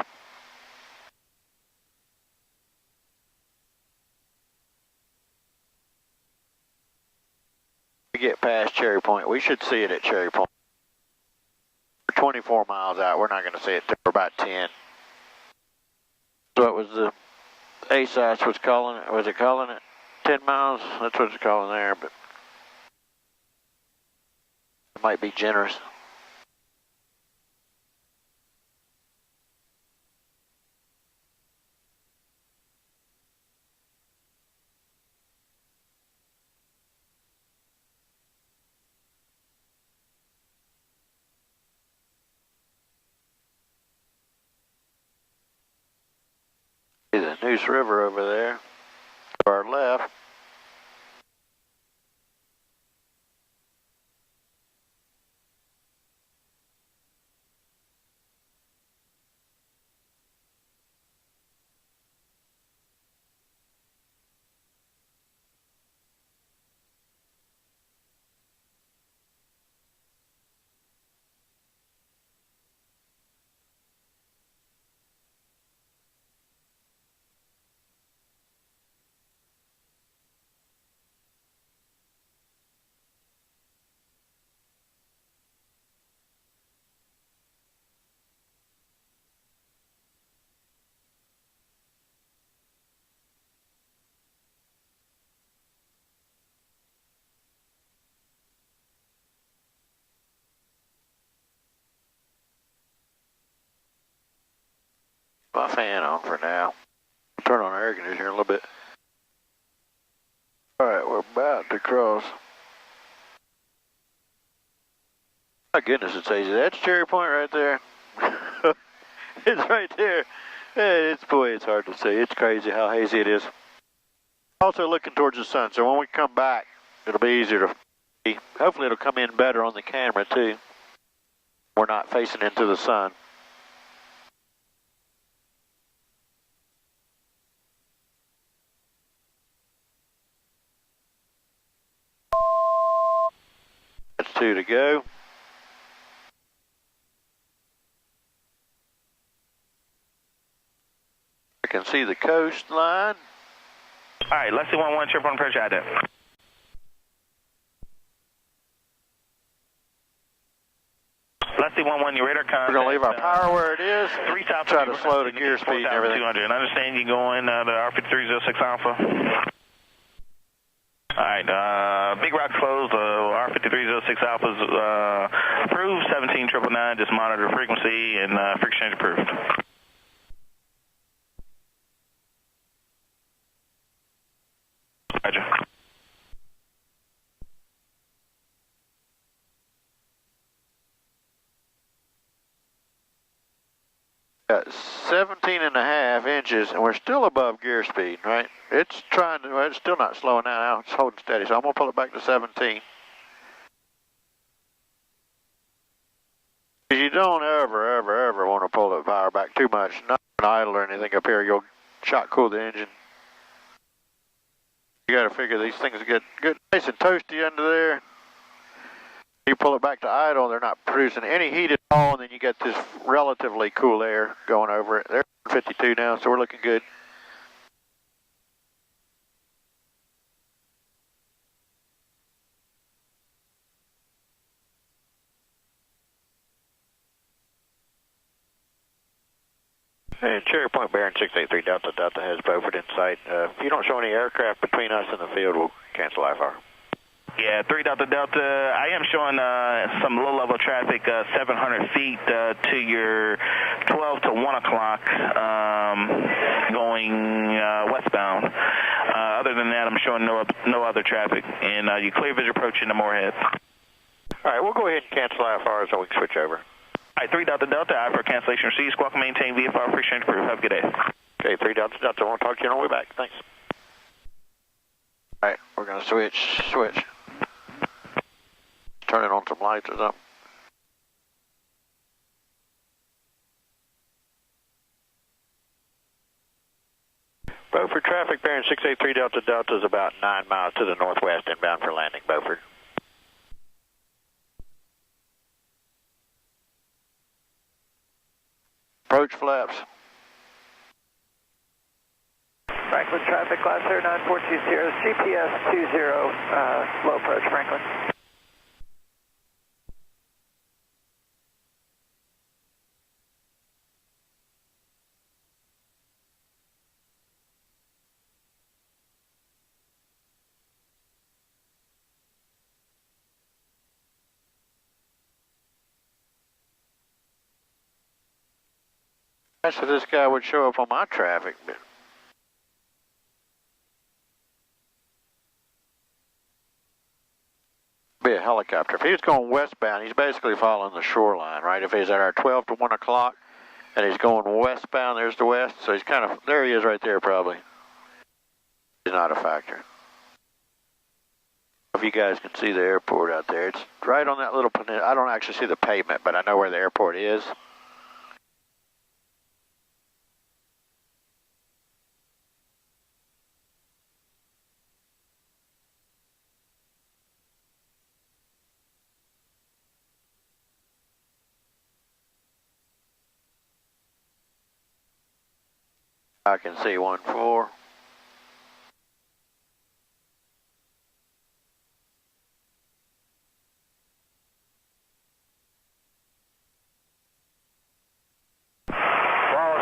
We get past Cherry Point, we should see it at Cherry Point. We're 24 miles out, we're not going to see it till about 10. So it was the ASAS was calling it 10 miles? That's what it's calling there, but it might be generous. See the Neuse River over there to our left. My fan on for now. Turn on the air conditioner a little bit. Alright, we're about to cross. My goodness, it's easy. That's Cherry Point right there. It's right there. Hey, it's hard to see. It's crazy how hazy it is. Also looking towards the sun, so when we come back, it'll be easier to see. Hopefully it'll come in better on the camera too. We're not facing into the sun. That's 2 to go. I can see the coastline. All right, let's see 11, trip on pressure ident. Let's see 11, your radar contact. We're going to leave our power where it is. 3 south. Try to slow the gear speed and everything. 200. I understand you going to R5306 Alpha. All right, Big Rock closed. R5306 Alpha's approved. 17999, just monitor frequency and frequency change approved. Roger. Got 17.5 inches, and we're still above gear speed, right? It's trying to, well, it's still not slowing down now. It's holding steady, so I'm going to pull it back to 17. You don't ever want to pull the power back too much. Not idle or anything up here. You'll shock cool the engine. You got to figure these things get nice and toasty under there. You pull it back to idle, they're not producing any heat at all, and then you get this relatively cool air going over it. They're 52 now, so we're looking good. And Cherry Point bearing 683 Delta Delta has Beaufort in sight. If you don't show any aircraft between us and the field, we'll cancel IFR. Yeah, 3 Delta Delta. I am showing some low-level traffic, 700 feet to your 12 to 1 o'clock, going westbound. Other than that, I'm showing no other traffic, and you clear visual approach into Moorhead. All right, we'll go ahead and cancel IFR so we can switch over. All right, 3 Delta Delta, I for cancellation received. Squawk maintain VFR, free change approved. Have a good day. Okay, 3 Delta Delta, I want to talk to you on the way back. Thanks. All right, we're going to switch. Turning on some lights or something. Beaufort traffic bearing 683 Delta Delta is about 9 miles to the northwest inbound for landing, Beaufort. Approach flaps. Franklin traffic, class air 9420, GPS 20, slow approach, Franklin. So this guy would show up on my traffic, but be a helicopter. If he was going westbound, he's basically following the shoreline, right? If he's at our 12 to 1 o'clock and he's going westbound, there's the west, so he's kind of, there he is right there probably. He's not a factor. If you guys can see the airport out there, it's right on that little peninsula. I don't actually see the pavement, but I know where the airport is. I can see 1-4. Wallace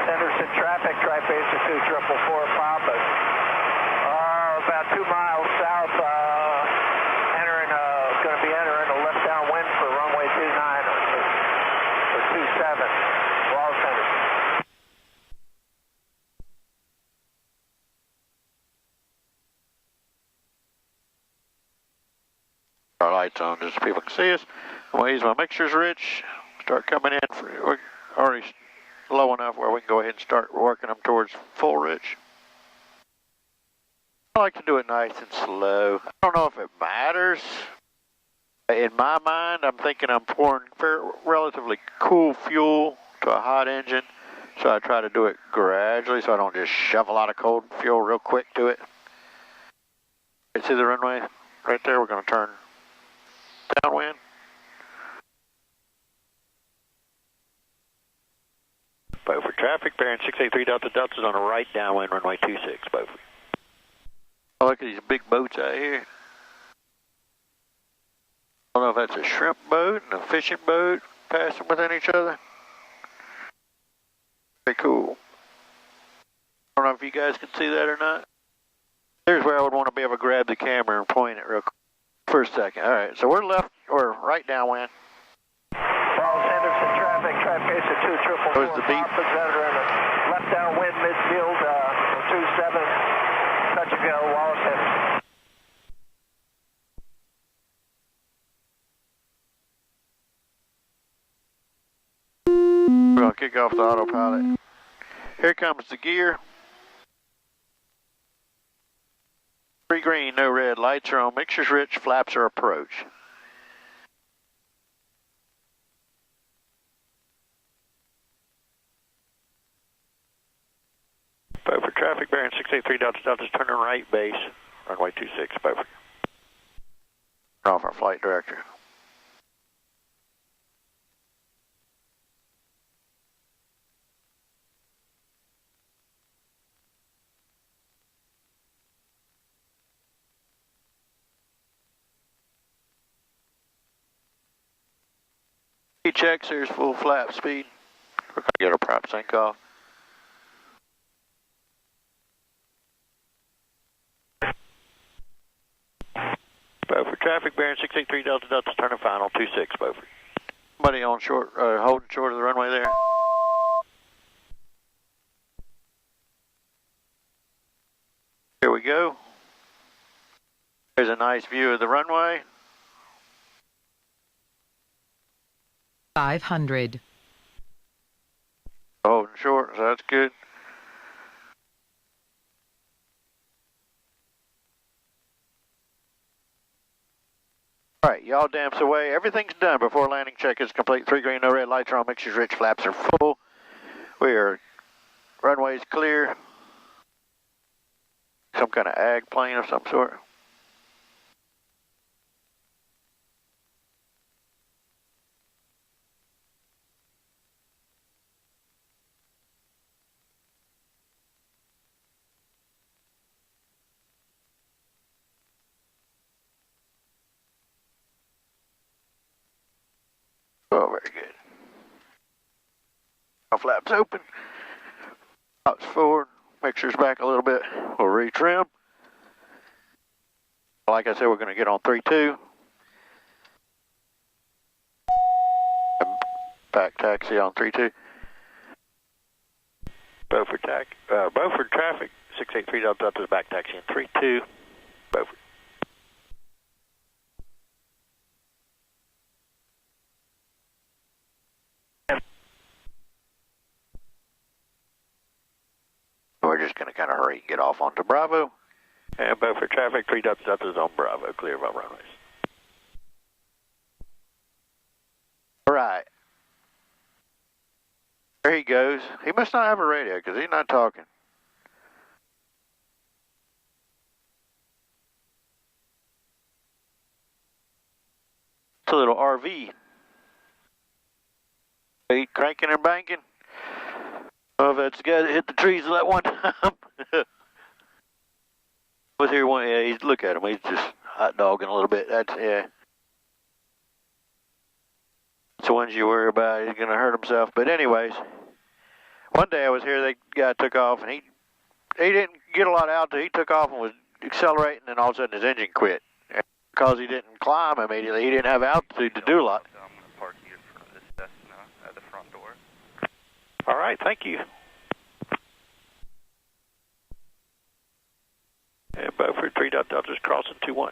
Henderson traffic, tri-phase 2445, but about 2 miles south, going to be entering a left downwind for runway 29 or 27. Wallace Henderson. Our lights on just so people can see us. I'm going to use my mixtures, Rich. Start coming in. We're already low enough where we can go ahead and start working them towards full, Rich. I like to do it nice and slow. I don't know if it matters. In my mind, I'm thinking I'm pouring relatively cool fuel to a hot engine, so I try to do it gradually so I don't just shove a lot of cold fuel real quick to it. You see the runway right there? We're going to turn downwind. Beaufort traffic bearing 683 Delta Delta is on the right downwind runway 26, Beaufort. Oh, look at these big boats out here. I don't know if that's a shrimp boat and a fishing boat passing within each other. Pretty cool. I don't know if you guys can see that or not. Here's where I would want to be able to grab the camera and point it real quick for a second. All right, so we're left or right downwind. Wallace Henderson traffic, tri-phase 2444. Where's the beep? Left downwind midfield, 27. Touch and go, Wallace Henderson. We're going to kick off the autopilot. Here comes the gear. 3 green, no red. Lights are on. Mixtures rich. Flaps are approach. Beaufort traffic bearing 683 Delta Delta is turning right base. Runway 26, Beaufort. Turn off our flight director. Checks, there's full flap speed. We're going to get our prop sync off. Beaufort traffic bearing 683 Delta Delta, turning final 26, Beaufort. Somebody on short, holding short of the runway there. Here we go. There's a nice view of the runway. 500. Holding short, so that's good. All right, y'all damps away. Everything's done before landing check is complete. 3 green, no red lights are on. Mixtures rich, flaps are full. We are runways clear. Some kind of ag plane of some sort. Oh, very good. All flaps open. Tops forward. Mixtures back a little bit. We'll retrim. Like I said, we're going to get on 3-2. Back taxi on 3-2. Beaufort traffic, 683 Delta back taxi in 3-2. Beaufort. We're just going to kind of hurry and get off onto Bravo. And Beaufort traffic, 3 Delta is on Bravo, clear of our runways. All right. There he goes. He must not have a radio because he's not talking. It's a little RV. He cranking and banking. Oh, if that's the guy that hit the trees that one time. Was here one? Yeah, he's look at him. He's just hot dogging a little bit. That's yeah. It's the ones you worry about. He's gonna hurt himself. But anyways, one day I was here. The guy took off and he didn't get a lot of altitude. He took off and was accelerating, and all of a sudden his engine quit because he didn't climb immediately. He didn't have altitude to do a lot. I'm going to park you in front of this Cessna at the front door. All right, thank you. And Beaufort 3 Delta's crossing 2-1. All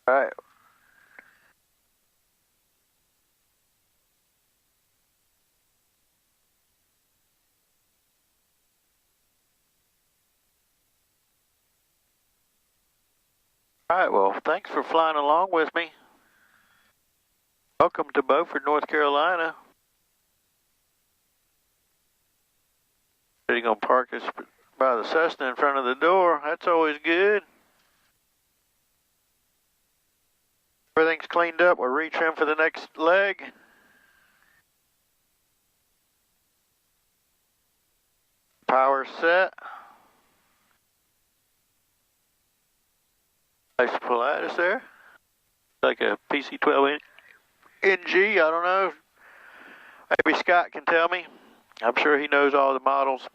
right. All right, well, thanks for flying along with me. Welcome to Beaufort, North Carolina. You're going to park us by the Cessna in front of the door. That's always good. Everything's cleaned up. We'll retrim for the next leg. Power set. Nice Pilatus there. Like a PC-12 NG, I don't know. Maybe Scott can tell me. I'm sure he knows all the models.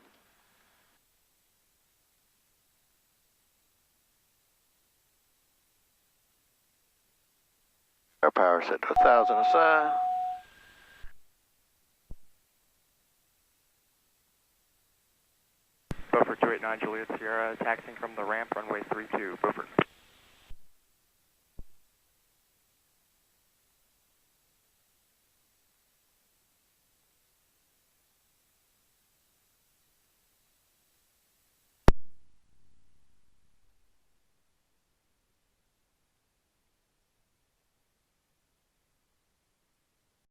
Our power set to 1,000 aside. Beaufort 289 Juliet Sierra, taxiing from the ramp, runway 32, Beaufort.